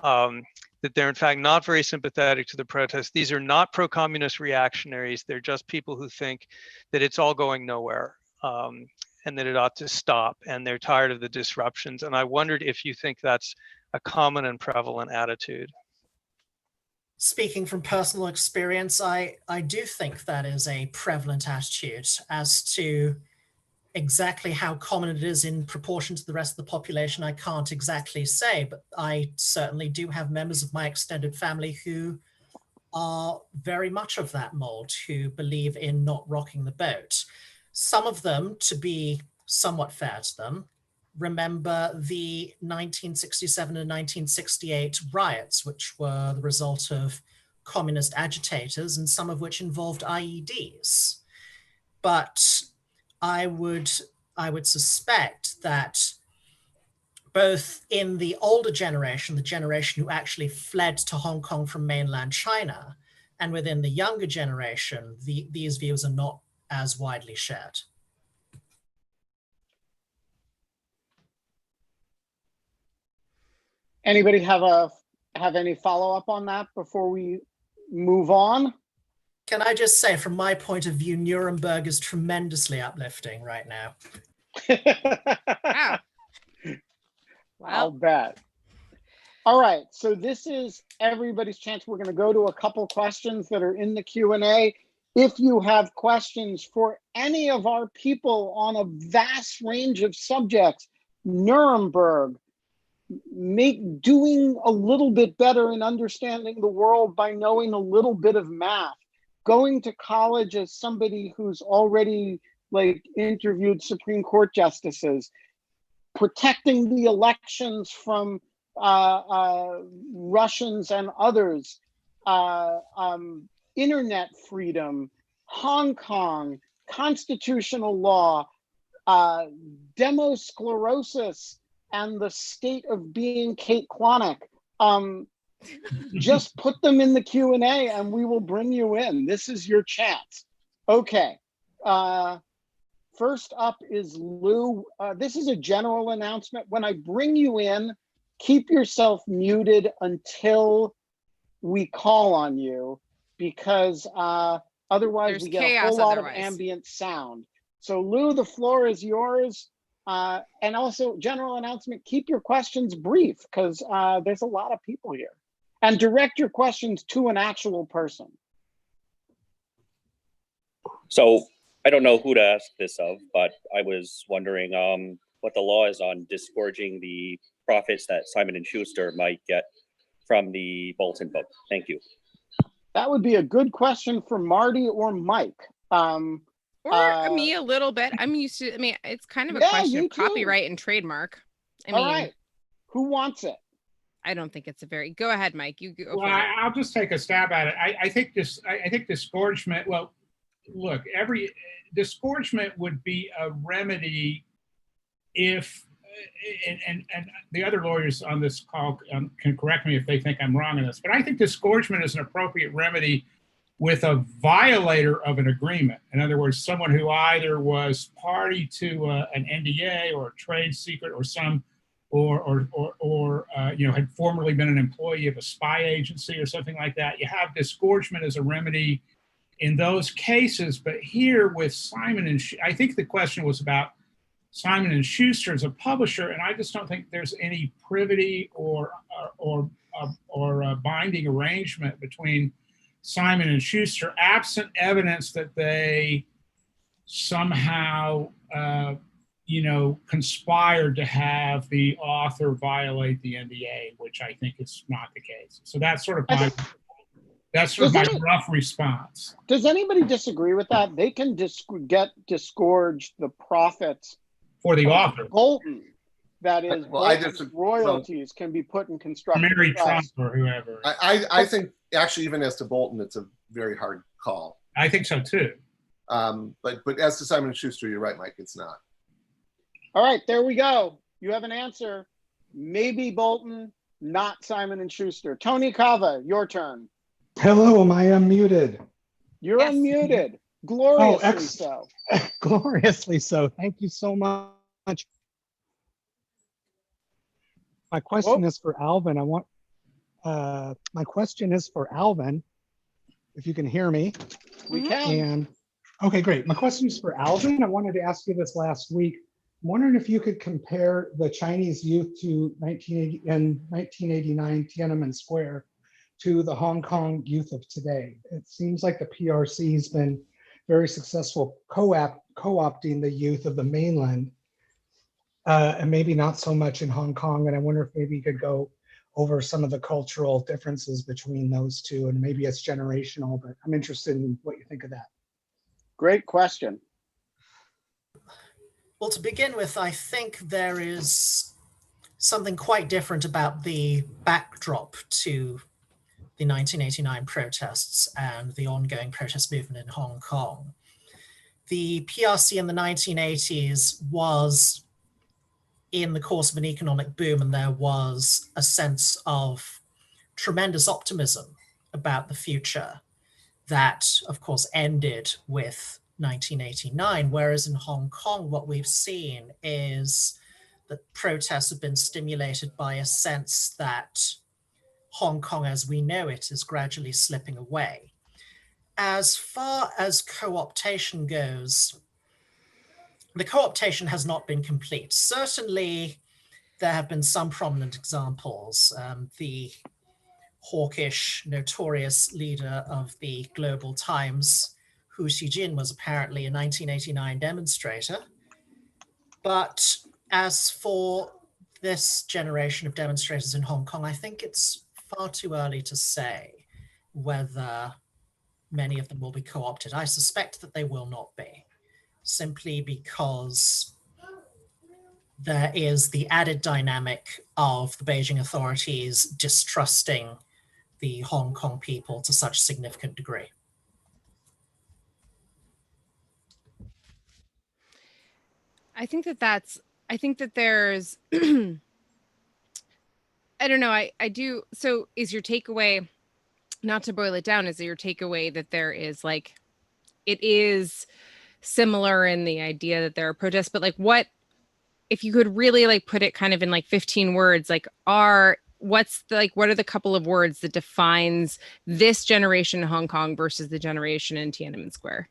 That they're in fact not very sympathetic to the protests. These are not pro-communist reactionaries. They're just people who think that it's all going nowhere and that it ought to stop, and they're tired of the disruptions. And I wondered if you think that's a common and prevalent attitude. Speaking from personal experience, I do think that is a prevalent attitude. As to exactly how common it is in proportion to the rest of the population, I can't exactly say, but I certainly do have members of my extended family who are very much of that mold, who believe in not rocking the boat. Some of them, to be somewhat fair to them, remember the 1967 and 1968 riots, which were the result of communist agitators, and some of which involved IEDs. But I would suspect that both in the older generation, the generation who actually fled to Hong Kong from mainland China, and within the younger generation, these views are not as widely shared. Anybody have any follow-up on that before we move on? Can I just say, from my point of view, Nuremberg is tremendously uplifting right now. Wow. I'll bet. All right, so this is everybody's chance. We're going to go to a couple questions that are in the Q&A. If you have questions for any of our people on a vast range of subjects, Nuremberg, doing a little bit better in understanding the world by knowing a little bit of math, going to college as somebody who's already interviewed Supreme Court justices, protecting the elections from Russians and others, internet freedom, Hong Kong, constitutional law, demosclerosis, and the state of being Kate Klonick. Just put them in the Q&A and we will bring you in. This is your chance. Okay. First up is Lieu. This is a general announcement. When I bring you in, keep yourself muted until we call on you, because otherwise There's we get chaos a whole lot otherwise. of ambient sound. So Lieu, the floor is yours. And also, general announcement, keep your questions brief, because there's a lot of people here. And direct your questions to an actual person. So I don't know who to ask this of, but I was wondering what the law is on disgorging the profits that Simon & Schuster might get from the Bolton book. Thank you. That would be a good question for Marty or Mike. Or me a little bit. I'm used to, I mean, it's kind of a Yeah, question you of copyright and trademark. I mean, all right. Who wants it? I don't think it's a very, go ahead, Mike. You go Well, for it. I'll just take a stab at it. I think disgorgement, well, look, every disgorgement would be a remedy if, and the other lawyers on this call can correct me if they think I'm wrong in this, but I think disgorgement is an appropriate remedy with a violator of an agreement. In other words, someone who either was party to an NDA or a trade secret or some, or had formerly been an employee of a spy agency or something like that. You have disgorgement as a remedy in those cases, but here with Simon and I think the question was about Simon and Schuster as a publisher, and I just don't think there's any privity or a binding arrangement between Simon and Schuster, absent evidence that they somehow, conspired to have the author violate the NDA, which I think is not the case. So that's sort of my rough response. Does anybody disagree with that? They can get disgorged the profits for the author. Bolton, that is, royalties can be put in constructive Mary trust. Trump or whoever. I think actually even as to Bolton, it's a very hard call. I think so too. But as to Simon and Schuster, you're right, Mike. It's not. All right, there we go. You have an answer. Maybe Bolton, not Simon and Schuster. Tony Cava, your turn. Hello, am I unmuted? You're unmuted. Gloriously so. Gloriously so. Thank you so much. My question is for Alvin. My question is for Alvin, if you can hear me. We can. Okay, great. My question is for Alvin. I wanted to ask you this last week. I'm wondering if you could compare the Chinese youth to 1989 Tiananmen Square to the Hong Kong youth of today. It seems like the PRC has been very successful co-opting the youth of the mainland, and maybe not so much in Hong Kong. And I wonder if maybe you could go over some of the cultural differences between those two, and maybe it's generational, but I'm interested in what you think of that. Great question. Well, to begin with, I think there is something quite different about the backdrop to the 1989 protests and the ongoing protest movement in Hong Kong. The PRC in the 1980s was in the course of an economic boom, and there was a sense of tremendous optimism about the future that, of course, ended with 1989, whereas in Hong Kong, what we've seen is that protests have been stimulated by a sense that Hong Kong as we know it is gradually slipping away. As far as co-optation goes, the co-optation has not been complete. Certainly, there have been some prominent examples. The hawkish, notorious leader of the Global Times, Hu Xijin, was apparently a 1989 demonstrator. But as for this generation of demonstrators in Hong Kong, I think it's far too early to say whether many of them will be co-opted. I suspect that they will not be, simply because there is the added dynamic of the Beijing authorities distrusting the Hong Kong people to such a significant degree. I think that there's, I don't know, I do. So is your takeaway, not to boil it down, is your takeaway that there is like, it is similar in the idea that there are protests, but like what, if you could really like put it kind of in like 15 words, like what are the couple of words that defines this generation in Hong Kong versus the generation in Tiananmen Square?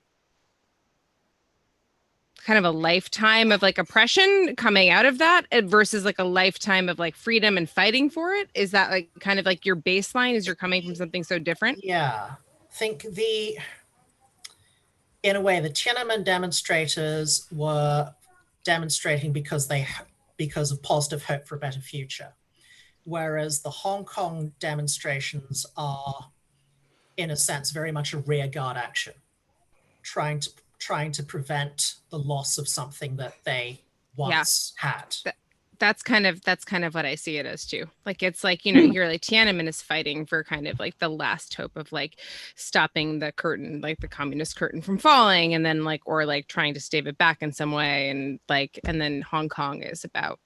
Kind of a lifetime of like oppression coming out of that versus like a lifetime of like freedom and fighting for it. Is that like kind of like your baseline as you're coming from something so different? Yeah, I think in a way, the Tiananmen demonstrators were demonstrating because of positive hope for a better future. Whereas the Hong Kong demonstrations are in a sense, very much a rear guard action, trying to prevent the loss of something that they once had. That's kind of what I see it as too. Like, it's like, you're like Tiananmen is fighting for kind of like the last hope of like stopping the curtain, like the communist curtain from falling, and then like, or like trying to stave it back in some way. And like, and then Hong Kong is about,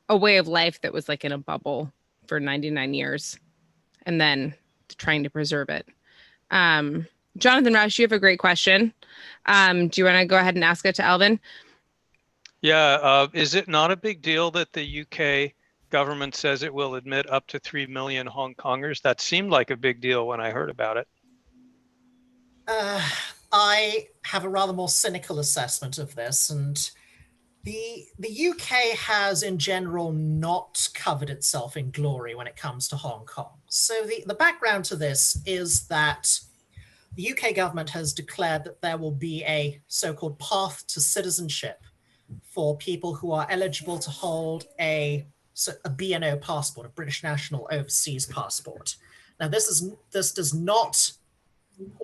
a way of life that was like in a bubble for 99 years and then trying to preserve it. Jonathan Roush, you have a great question. Do you want to go ahead and ask it to Alvin? Yeah, is it not a big deal that the UK government says it will admit up to 3 million Hong Kongers? That seemed like a big deal when I heard about it. I have a rather more cynical assessment of this, and the UK has in general not covered itself in glory when it comes to Hong Kong. So the background to this is that the UK government has declared that there will be a so-called path to citizenship for people who are eligible to hold a BNO passport, a British National Overseas Passport. Now, this does not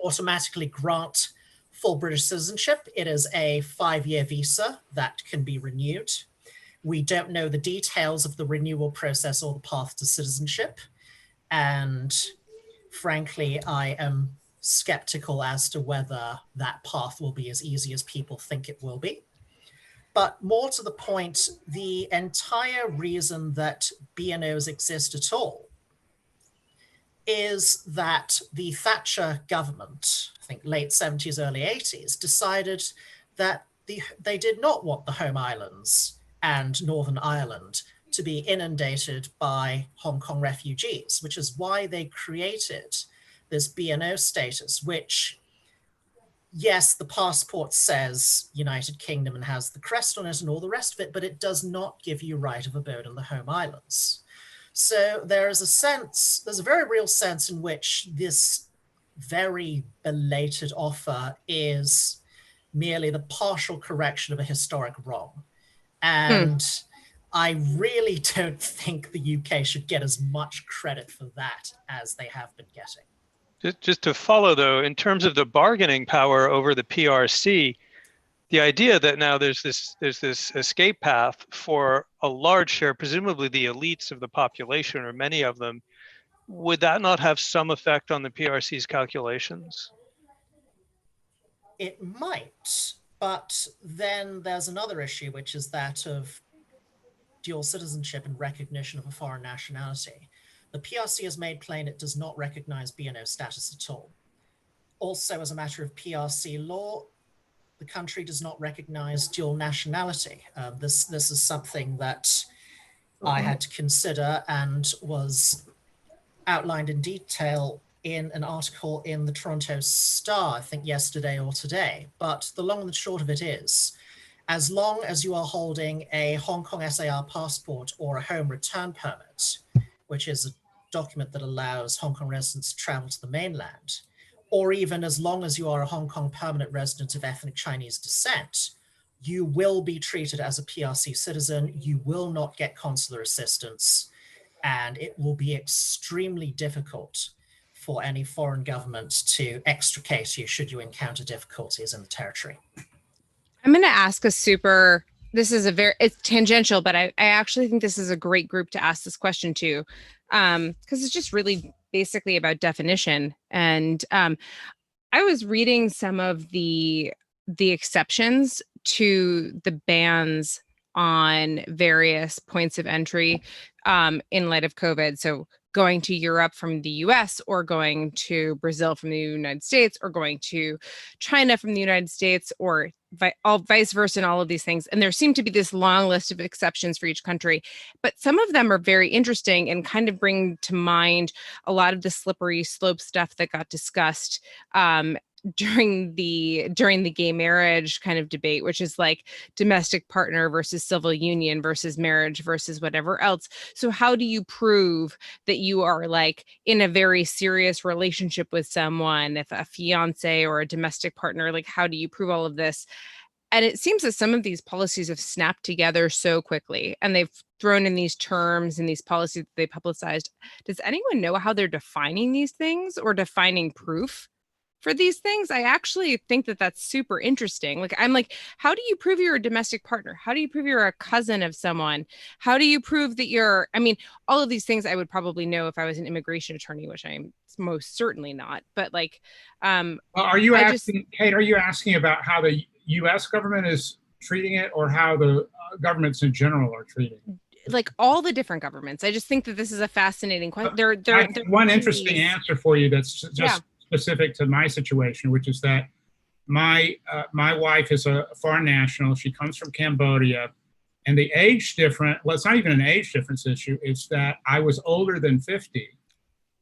automatically grant full British citizenship. It is a 5-year visa that can be renewed. We don't know the details of the renewal process or the path to citizenship. And frankly, I am skeptical as to whether that path will be as easy as people think it will be. But more to the point, the entire reason that BNOs exist at all is that the Thatcher government, I think late 70s, early 80s, decided that they did not want the home islands and Northern Ireland to be inundated by Hong Kong refugees, which is why they created this BNO status, which, yes, the passport says United Kingdom and has the crest on it and all the rest of it, but it does not give you right of abode on the home islands. So there's a very real sense in which this very belated offer is merely the partial correction of a historic wrong. And I really don't think the UK should get as much credit for that as they have been getting. Just to follow, though, in terms of the bargaining power over the PRC, the idea that now there's this escape path for a large share, presumably the elites of the population, or many of them, would that not have some effect on the PRC's calculations? It might, but then there's another issue, which is that of dual citizenship and recognition of a foreign nationality. The PRC has made plain it does not recognize BNO status at all. Also, as a matter of PRC law, the country does not recognize dual nationality. This is something that I had to consider and was outlined in detail in an article in the Toronto Star, I think yesterday or today. But the long and the short of it is, as long as you are holding a Hong Kong SAR passport or a home return permit, which is a document that allows Hong Kong residents to travel to the mainland, or even as long as you are a Hong Kong permanent resident of ethnic Chinese descent, you will be treated as a PRC citizen. You will not get consular assistance, and it will be extremely difficult for any foreign government to extricate you should you encounter difficulties in the territory. I'm going to ask it's tangential, but I actually think this is a great group to ask this question to, because it's just really basically about definition. And I was reading some of the exceptions to the bans on various points of entry in light of COVID. So going to Europe from the US, or going to Brazil from the United States, or going to China from the United States, or vice versa, and all of these things. And there seemed to be this long list of exceptions for each country, but some of them are very interesting and kind of bring to mind a lot of the slippery slope stuff that got discussed during the gay marriage kind of debate, which is like domestic partner versus civil union versus marriage versus whatever else. So how do you prove that you are like in a very serious relationship with someone, if a fiance or a domestic partner, like how do you prove all of this? And it seems that some of these policies have snapped together so quickly, and they've thrown in these terms and these policies that they publicized. Does anyone know how they're defining these things or defining proof for these things? I actually think that that's super interesting. Like, I'm like, how do you prove you're a domestic partner? How do you prove you're a cousin of someone? How do you prove that you're, I mean, all of these things I would probably know if I was an immigration attorney, which I'm most certainly not. But like, Well, are you asking, Kate, are you asking about how the U.S. government is treating it, or how the governments in general are treating it? Like all the different governments. I just think that this is a fascinating question. They're one interesting answer for you that's just specific to my situation, which is that my wife is a foreign national. She comes from Cambodia, and the age difference, well, it's not even an age difference issue. It's that I was older than 50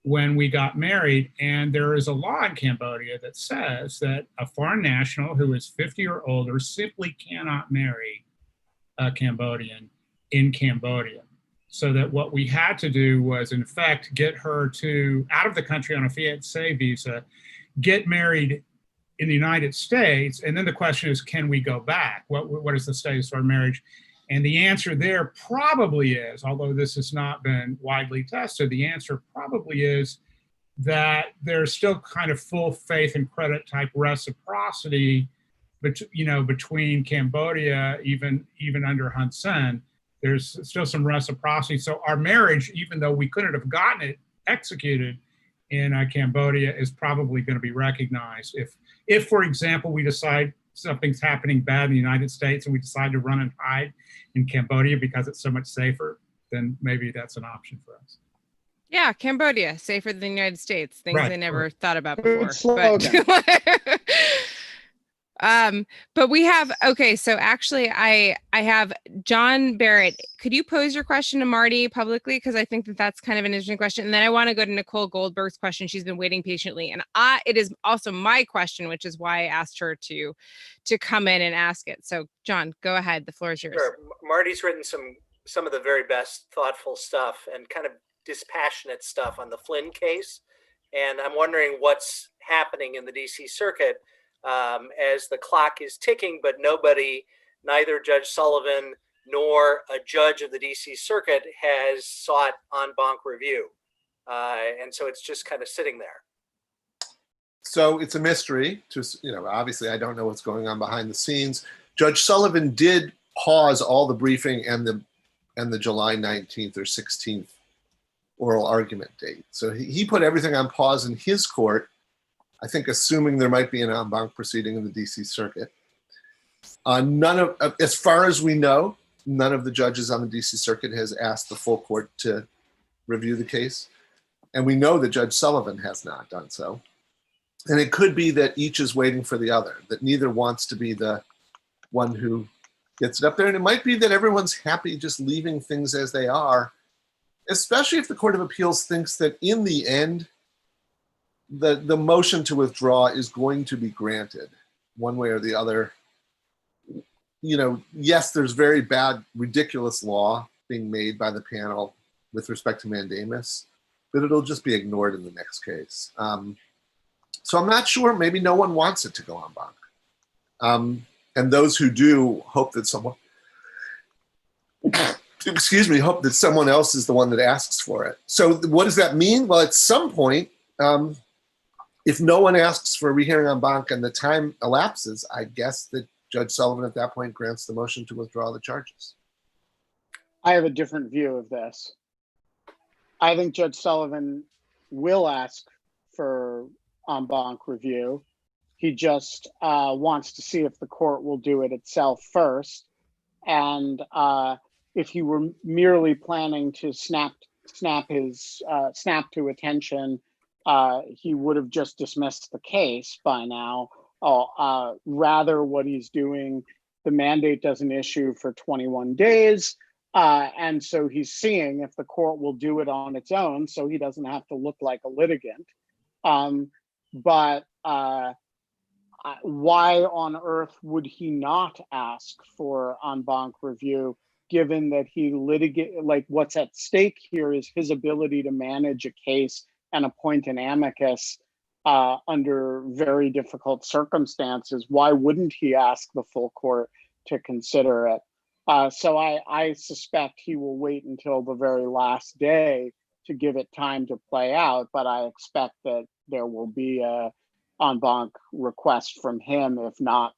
when we got married, and there is a law in Cambodia that says that a foreign national who is 50 or older simply cannot marry a Cambodian in Cambodia. So that what we had to do was, in fact, get her out of the country on a fiancé visa, get married in the United States, and then the question is, can we go back? What is the status of our marriage? And the answer there probably is, although this has not been widely tested, the answer probably is that there's still kind of full faith and credit type reciprocity, between Cambodia, even under Hun Sen. There's still some reciprocity. So our marriage, even though we couldn't have gotten it executed in Cambodia, is probably going to be recognized. If, for example, we decide something's happening bad in the United States and we decide to run and hide in Cambodia because it's so much safer, then maybe that's an option for us. Yeah, Cambodia, safer than the United States. Things Right, I never right. thought about before. Slogan. But we have, okay, so actually I have John Barrett. Could you pose your question to Marty publicly? Because I think that that's kind of an interesting question. And then I want to go to Nicole Goldberg's question. She's been waiting patiently. And it is also my question, which is why I asked her to come in and ask it. So John, go ahead. The floor is yours. Sure. Marty's written some of the very best thoughtful stuff and kind of dispassionate stuff on the Flynn case. And I'm wondering what's happening in the DC circuit as the clock is ticking, but neither Judge Sullivan nor a judge of the DC circuit has sought en banc review. And so it's just kind of sitting there. So it's a mystery. Obviously I don't know what's going on behind the scenes. Judge Sullivan did pause all the briefing and the July 19th or 16th oral argument date. So he put everything on pause in his court, I think assuming there might be an en banc proceeding in the DC circuit. As far as we know, none of the judges on the DC circuit has asked the full court to review the case. And we know that Judge Sullivan has not done so. And it could be that each is waiting for the other, that neither wants to be the one who gets it up there. And it might be that everyone's happy just leaving things as they are, especially if the Court of Appeals thinks that in the end, the motion to withdraw is going to be granted one way or the other. Yes, there's very bad, ridiculous law being made by the panel with respect to mandamus, but it'll just be ignored in the next case. So I'm not sure, maybe no one wants it to go en banc. And those who do hope that someone, hope that someone else is the one that asks for it. So what does that mean? Well, at some point, if no one asks for a rehearing en banc and the time elapses, I guess that Judge Sullivan at that point grants the motion to withdraw the charges. I have a different view of this. I think Judge Sullivan will ask for en banc review. He just wants to see if the court will do it itself first. And if he were merely planning to snap to attention, he would have just dismissed the case by now. Rather, what he's doing, the mandate doesn't issue for 21 days. And so he's seeing if the court will do it on its own, so he doesn't have to look like a litigant. But why on earth would he not ask for en banc review, given that what's at stake here is his ability to manage a case and appoint an amicus under very difficult circumstances, why wouldn't he ask the full court to consider it? So I suspect he will wait until the very last day to give it time to play out, but I expect that there will be a en banc request from him, if not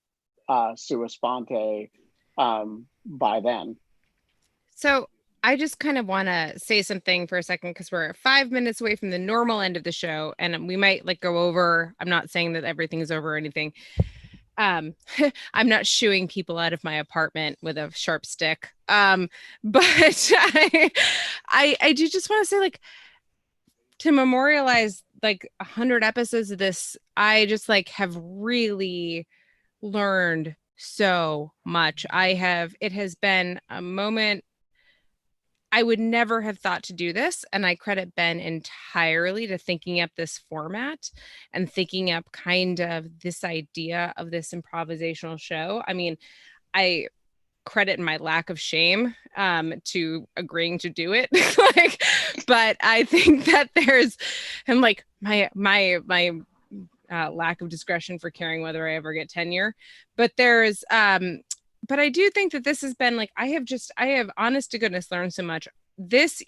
sua sponte, by then. So I just kind of want to say something for a second, because we're 5 minutes away from the normal end of the show, and we might like go over. I'm not saying that everything's over or anything. I'm not shooing people out of my apartment with a sharp stick. But I do just want to say, like, to memorialize like 100 episodes of this, I just like have really learned so much. It has been a moment. I would never have thought to do this, and I credit Ben entirely to thinking up this format and thinking up kind of this idea of this improvisational show. I mean, I credit my lack of shame to agreeing to do it. Like, but I think that there's, and like my lack of discretion for caring whether I ever get tenure. But there's but I do think that this has been like, I have honest to goodness learned so much. This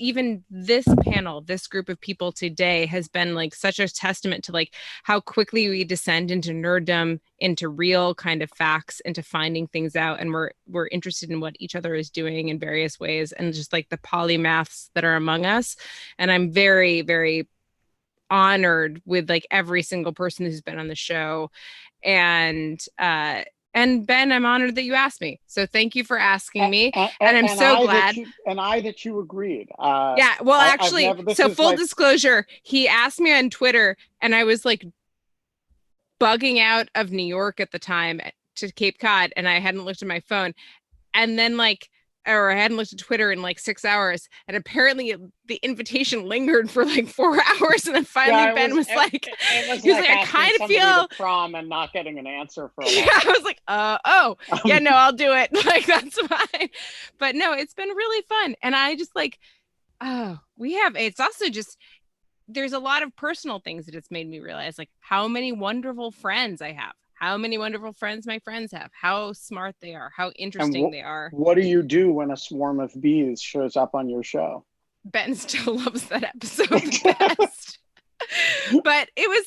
panel, this group of people today has been like such a testament to like how quickly we descend into nerddom, into real kind of facts, into finding things out. And we're interested in what each other is doing in various ways, and just like the polymaths that are among us. And I'm very, very honored with like every single person who's been on the show. And Ben, I'm honored that you asked me. So thank you for asking me. And I'm so glad. That you agreed. Yeah, well, actually, so full disclosure, he asked me on Twitter, and I was like bugging out of New York at the time to Cape Cod, and I hadn't looked at my phone. And then I hadn't looked at Twitter in like 6 hours, and apparently the invitation lingered for like 4 hours, and then finally Ben was like, I kind of feel prom and not getting an answer for a yeah, I was like, yeah, no, I'll do it. Like, that's fine. But no, it's been really fun, and I just like, it's also just, there's a lot of personal things that it's made me realize, like how many wonderful friends I have. How many wonderful friends my friends have, how smart they are, how interesting they are. What do you do when a swarm of bees shows up on your show? Ben still loves that episode the best. But it was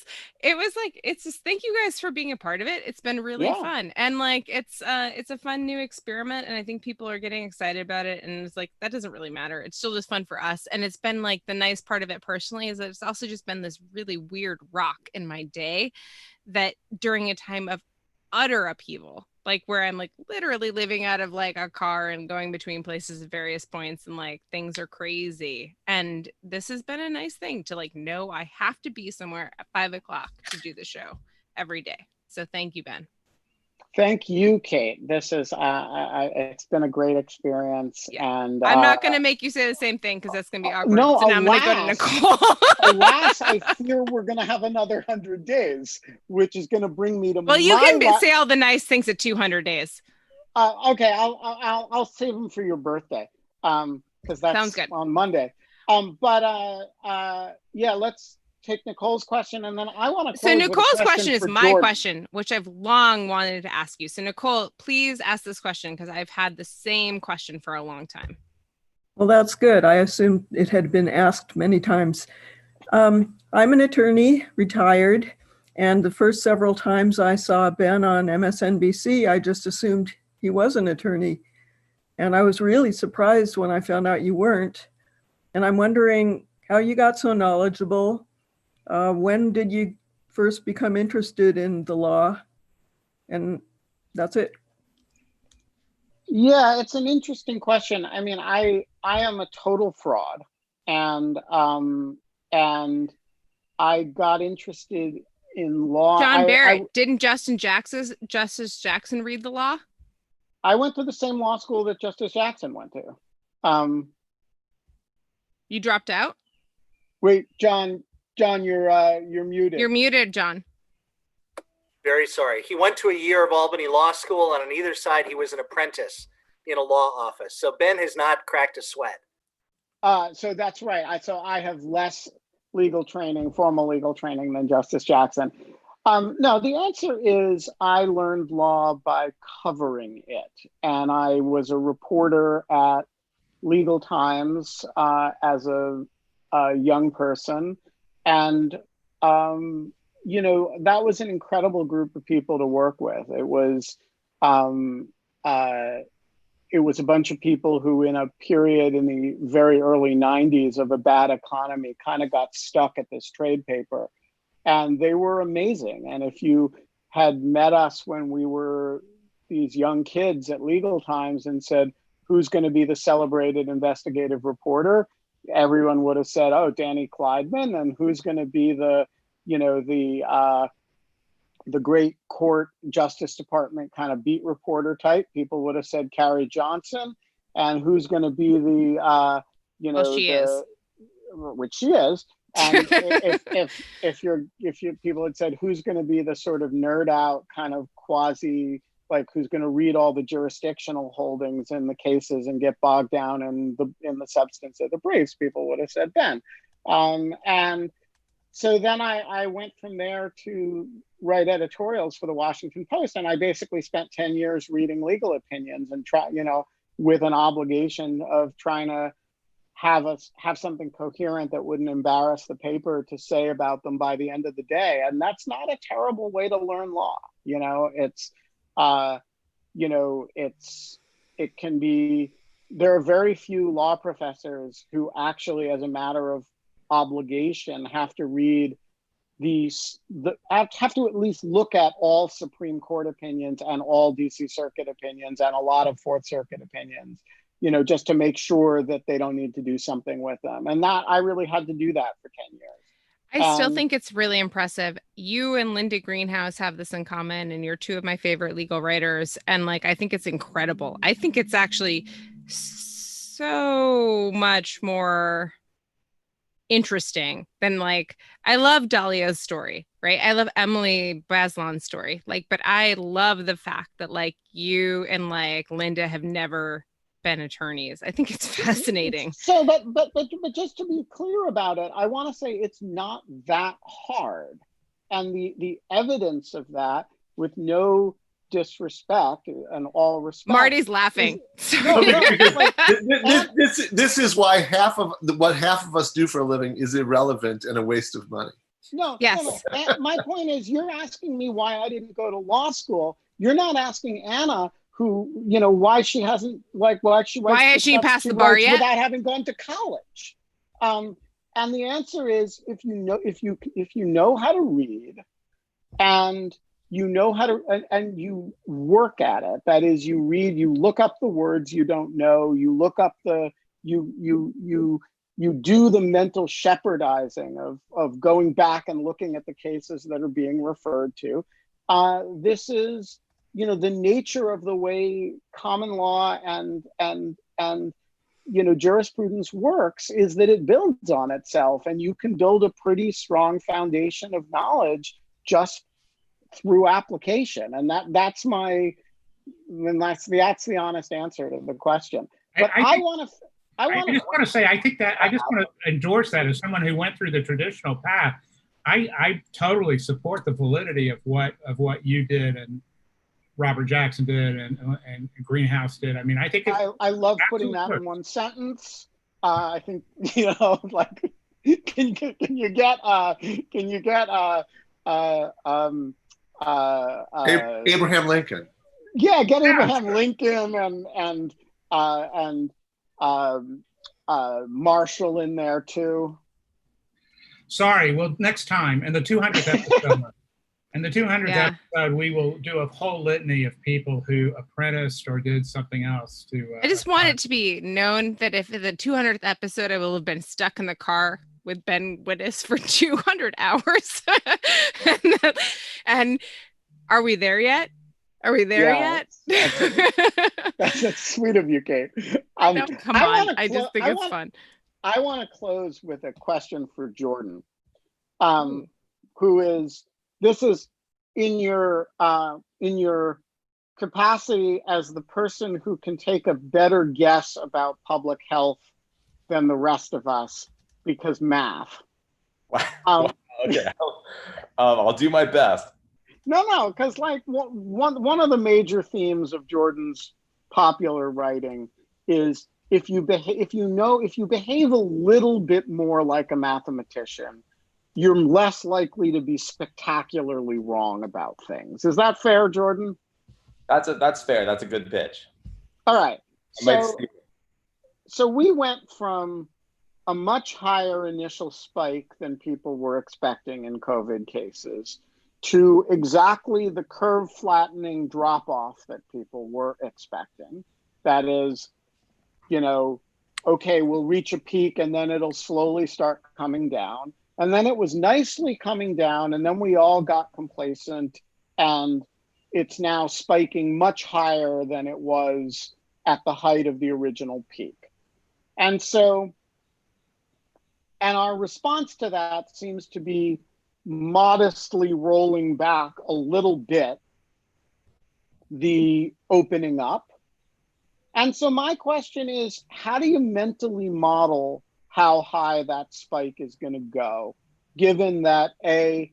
like, it's just, thank you guys for being a part of it. It's been really fun. And like, it's a fun new experiment. And I think people are getting excited about it. And it's like, that doesn't really matter. It's still just fun for us. And it's been like, the nice part of it personally is that it's also just been this really weird rock in my day, that during a time of utter upheaval, like where I'm like literally living out of like a car and going between places at various points, and like things are crazy. And this has been a nice thing to like know I have to be somewhere at 5 o'clock to do the show every day. So thank you, Ben. Thank you, Kate. This is it's been a great experience, and I'm not going to make you say the same thing because that's going to be awkward. No, so now I'm going to go to Nicole. Alas, I fear we're going to have another 100 days, which is going to bring me to. Well, you can say all the nice things at 200 days. Okay, I'll save them for your birthday, because that's sounds good. On Monday. But let's take Nicole's question, and then I want to. So Nicole's question is my question, which I've long wanted to ask you. So Nicole, please ask this question, because I've had the same question for a long time. Well, that's good. I assumed it had been asked many times. I'm an attorney, retired, and the first several times I saw Ben on MSNBC, I just assumed he was an attorney. And I was really surprised when I found out you weren't. And I'm wondering how you got so knowledgeable. When did you first become interested in the law? And that's it. Yeah, it's an interesting question. I mean, I am a total fraud, and I got interested in law. John Barrett, didn't Justice Jackson read the law? I went to the same law school that Justice Jackson went to. You dropped out? Wait, John, you're muted. You're muted, John. Very sorry. He went to a year of Albany Law School, and on either side, he was an apprentice in a law office. So Ben has not cracked a sweat. So that's right. I have less formal legal training than Justice Jackson. No, the answer is I learned law by covering it. And I was a reporter at Legal Times as a young person. And, that was an incredible group of people to work with. It was a bunch of people who, in a period in the very early 90s of a bad economy, kind of got stuck at this trade paper. And they were amazing. And if you had met us when we were these young kids at Legal Times and said, who's going to be the celebrated investigative reporter? Everyone would have said, oh, Danny Kleidman. And who's going to be the great court Justice Department kind of beat reporter type? People would have said Carrie Johnson. And who's going to be the, which she is. And if people had said who's going to be the sort of nerd out kind of quasi, like who's going to read all the jurisdictional holdings in the cases and get bogged down in the substance of the briefs, people would have said Ben. And so then I went from there to write editorials for the Washington Post, and I basically spent 10 years reading legal opinions and with an obligation of trying to have something coherent that wouldn't embarrass the paper to say about them by the end of the day. And that's not a terrible way to learn law. It can be, there are very few law professors who actually, as a matter of obligation, have to read have to at least look at all Supreme Court opinions and all DC Circuit opinions and a lot of Fourth Circuit opinions, just to make sure that they don't need to do something with them. And that I really had to do that for 10 years. I still think it's really impressive. You and Linda Greenhouse have this in common, and you're two of my favorite legal writers. And I think it's incredible. I think it's actually so much more interesting than I love Dahlia's story, right? I love Emily Bazelon's story, but I love the fact that you and Linda have never been attorneys. I think it's fascinating. So, but just to be clear about it, I want to say it's not that hard, and the evidence of that, with no disrespect and all respect, Marty's laughing. This is why what half of us do for a living is irrelevant and a waste of money. No. My point is, you're asking me why I didn't go to law school. You're not asking Anna who, why she hasn't, why has she passed the bar yet without having gone to college. And the answer is, if you know how to read, and you know how to, and you work at it. That is, you read, you look up the words you don't know, you look up you do the mental shepherdizing of going back and looking at the cases that are being referred to. This is, the nature of the way common law and jurisprudence works, is that it builds on itself, and you can build a pretty strong foundation of knowledge just through application. And that's the honest answer to the question. But I just want to say, I think that I just want to endorse that as someone who went through the traditional path. I totally support the validity of what you did and Robert Jackson did and Greenhouse did. I mean, I think I love putting that in one sentence. I think can you get Abraham Lincoln. Yeah, get Abraham Lincoln and Marshall in there too. Sorry, well, next time in the 200th episode. In the 200th episode, we will do a whole litany of people who apprenticed or did something else to. I just want it to be known that if in the 200th episode, I will have been stuck in the car with Ben Wittes for 200 hours. and are we there yet? Are we there yet? That's sweet of you, Kate. Come on. I just think it's fun. I want to close with a question for Jordan, who is, this is in your capacity as the person who can take a better guess about public health than the rest of us, because math. Wow. Okay. I'll do my best. No, because like one of the major themes of Jordan's popular writing is if you behave a little bit more like a mathematician, you're less likely to be spectacularly wrong about things. Is that fair, Jordan? That's fair. That's a good pitch. All right. So we went from a much higher initial spike than people were expecting in COVID cases to exactly the curve flattening drop off that people were expecting. That is, okay, we'll reach a peak and then it'll slowly start coming down. And then it was nicely coming down, and then we all got complacent, and it's now spiking much higher than it was at the height of the original peak. And our response to that seems to be modestly rolling back a little bit the opening up. And so my question is, how do you mentally model how high that spike is going to go, given that A,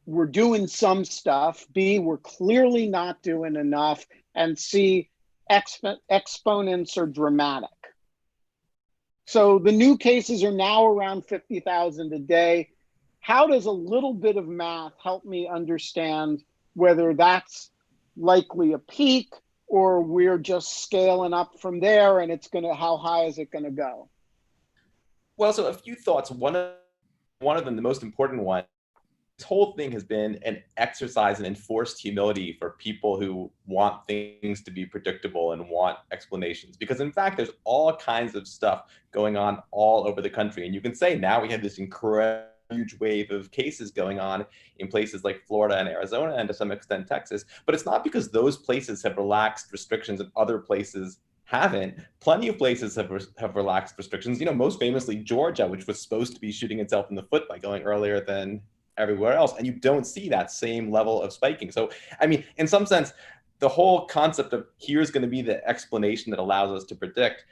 we're doing some stuff, B, we're clearly not doing enough, and C, exponents are dramatic. So the new cases are now around 50,000 a day. How does a little bit of math help me understand whether that's likely a peak or we're just scaling up from there and how high is it gonna go? Well, so a few thoughts. One of them, the most important one, this whole thing has been an exercise in enforced humility for people who want things to be predictable and want explanations. Because in fact, there's all kinds of stuff going on all over the country. And you can say now we have this incredible huge wave of cases going on in places like Florida and Arizona and to some extent Texas. But it's not because those places have relaxed restrictions and other places haven't. Plenty of places have relaxed restrictions. Most famously Georgia, which was supposed to be shooting itself in the foot by going earlier than everywhere else, and you don't see that same level of spiking. So, I mean, in some sense, the whole concept of here's going to be the explanation that allows us to predict,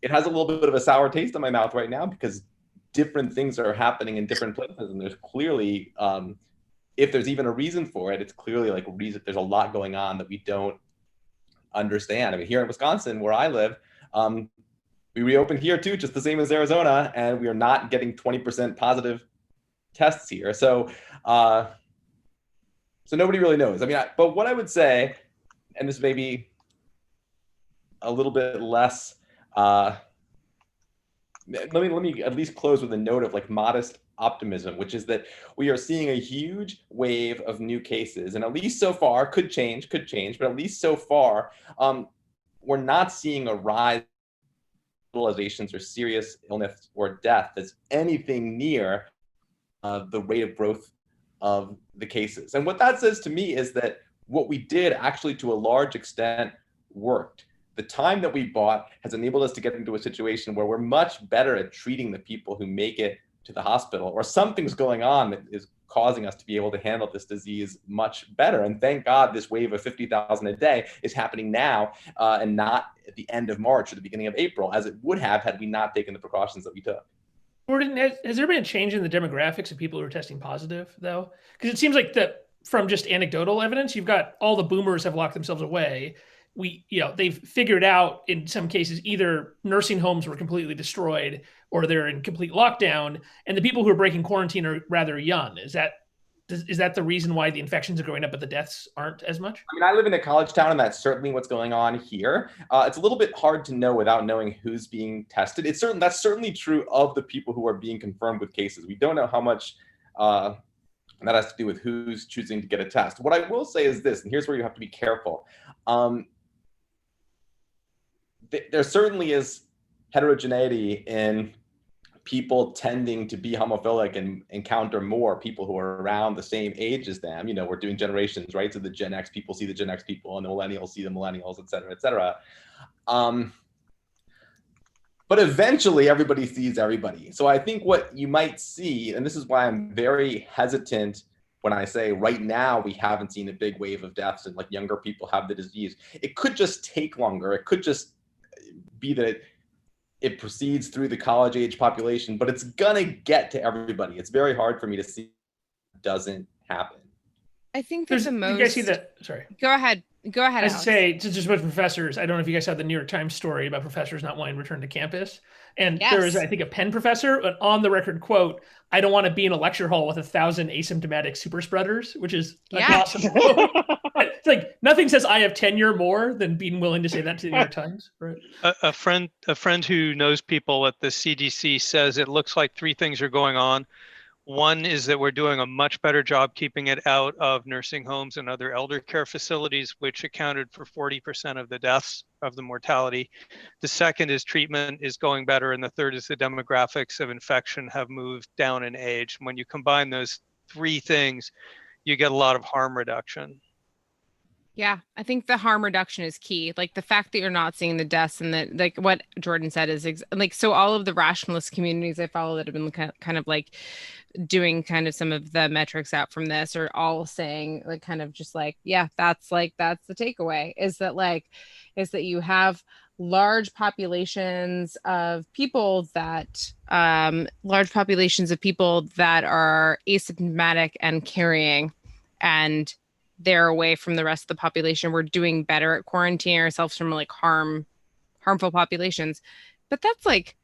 it has a little bit of a sour taste in my mouth right now because different things are happening in different places, and there's clearly, if there's even a reason for it, it's clearly like there's a lot going on that we don't understand. I mean, here in Wisconsin, where I live, we reopened here too, just the same as Arizona, and we are not getting 20% positive tests here. So nobody really knows. I mean, but what I would say, and this may be a little bit less, let me at least close with a note of like modest optimism, which is that we are seeing a huge wave of new cases, and at least so far, could change, but at least so far, we're not seeing a rise in hospitalizations or serious illness or death that's anything near the rate of growth of the cases. And what that says to me is that what we did actually to a large extent worked. The time that we bought has enabled us to get into a situation where we're much better at treating the people who make it to the hospital, or something's going on that is causing us to be able to handle this disease much better. And thank God this wave of 50,000 a day is happening now and not at the end of March or the beginning of April, as it would have had we not taken the precautions that we took. Gordon, has there been a change in the demographics of people who are testing positive, though? Because it seems like that from just anecdotal evidence, you've got all the boomers have locked themselves away. They've figured out in some cases either nursing homes were completely destroyed or they're in complete lockdown, and the people who are breaking quarantine are rather young. Is that the reason why the infections are going up but the deaths aren't as much? I mean, I live in a college town, and that's certainly what's going on here. It's a little bit hard to know without knowing who's being tested. That's certainly true of the people who are being confirmed with cases. We don't know how much that has to do with who's choosing to get a test. What I will say is this, and here's where you have to be careful. There certainly is heterogeneity in people tending to be homophilic and encounter more people who are around the same age as them. We're doing generations, right? So the Gen X people see the Gen X people and the millennials see the millennials, et cetera, et cetera. But eventually everybody sees everybody. So I think what you might see, and this is why I'm very hesitant when I say right now we haven't seen a big wave of deaths and like younger people have the disease. It could just take longer. It could just be that it proceeds through the college age population, but it's gonna get to everybody. It's very hard for me to see it doesn't happen. I think that the most. You guys see that? Sorry. Go ahead. Go ahead. I say to just about professors. I don't know if you guys saw the New York Times story about professors not wanting to return to campus. And there was, I think, a Penn professor, an on the record quote, "I don't want to be in a lecture hall with 1,000 asymptomatic super spreaders," which is an awesome quote. It's like nothing says I have tenure more than being willing to say that to the New York Times. Right? A friend who knows people at the CDC says it looks like three things are going on. One is that we're doing a much better job keeping it out of nursing homes and other elder care facilities, which accounted for 40% of the deaths, of the mortality. The second is treatment is going better. And the third is the demographics of infection have moved down in age. When you combine those three things, you get a lot of harm reduction. Yeah, I think the harm reduction is key. Like the fact that you're not seeing the deaths, and that, like what Jordan said is like, so all of the rationalist communities I follow that have been kind of like doing kind of some of the metrics out from this are all saying like kind of just like, yeah, that's the takeaway is that you have large populations of people that are asymptomatic and carrying, and they're away from the rest of the population. We're doing better at quarantining ourselves from like harmful populations. But that's like,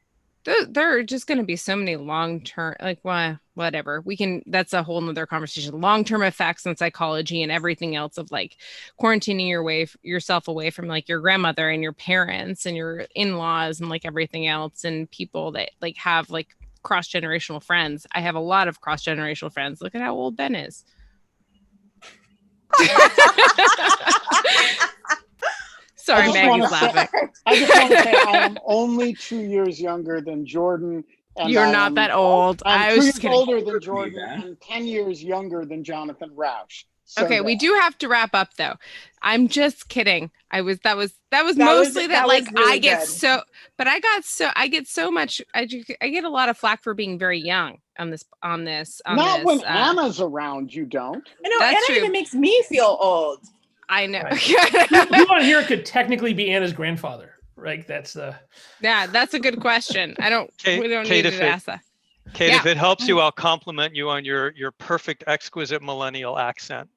there are just going to be so many long-term, like, well, whatever. That's a whole nother conversation. Long-term effects on psychology and everything else of like quarantining yourself away from like your grandmother and your parents and your in-laws and like everything else, and people that like have like cross-generational friends. I have a lot of cross-generational friends. Look at how old Ben is. Sorry, Maggie's laughing. I just want to say I am only 2 years younger than Jordan. And you're not that old. I'm 3 years older than Jordan and 10 years younger than Jonathan Roush. So okay, we do have to wrap up though. I'm just kidding. That was mostly that like really I get good. I get a lot of flack for being very young on this. Not when Anna's around, you don't. I know, Anna even makes me feel old. I know. Right. You on here could technically be Anna's grandfather, right? That's a good question. We don't need to ask that. Kate, if it helps you, I'll compliment you on your perfect, exquisite millennial accent.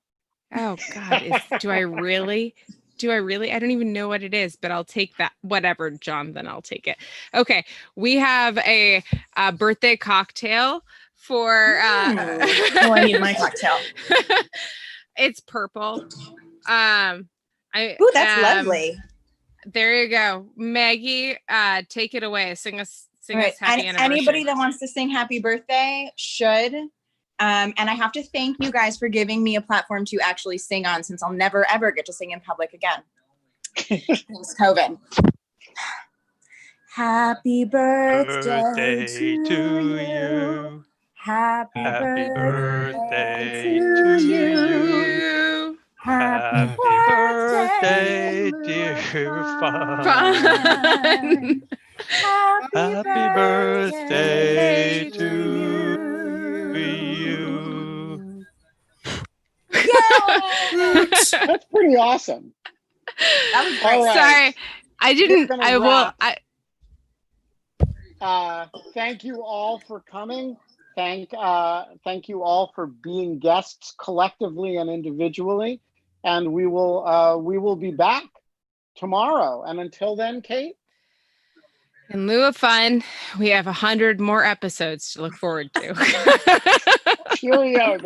Oh God, do I really? I don't even know what it is, but I'll take that. Whatever, John, then I'll take it. Okay, we have a birthday cocktail for. Oh, I need my cocktail. It's purple. Ooh, that's lovely. There you go, Maggie. Take it away. Sing us happy anniversary. Anybody that wants to sing happy birthday should. And I have to thank you guys for giving me a platform to actually sing on, since I'll never ever get to sing in public again. Thanks, COVID. Happy birthday to you. Happy birthday to you. Happy birthday, dear Fun. Happy birthday to you. That's pretty awesome. That was great. Right. Sorry, I didn't. I will. Thank you all for coming. Thank you all for being guests collectively and individually. And we will be back tomorrow. And until then, Kate. In lieu of fun, we have 100 more episodes to look forward to. Cheerio.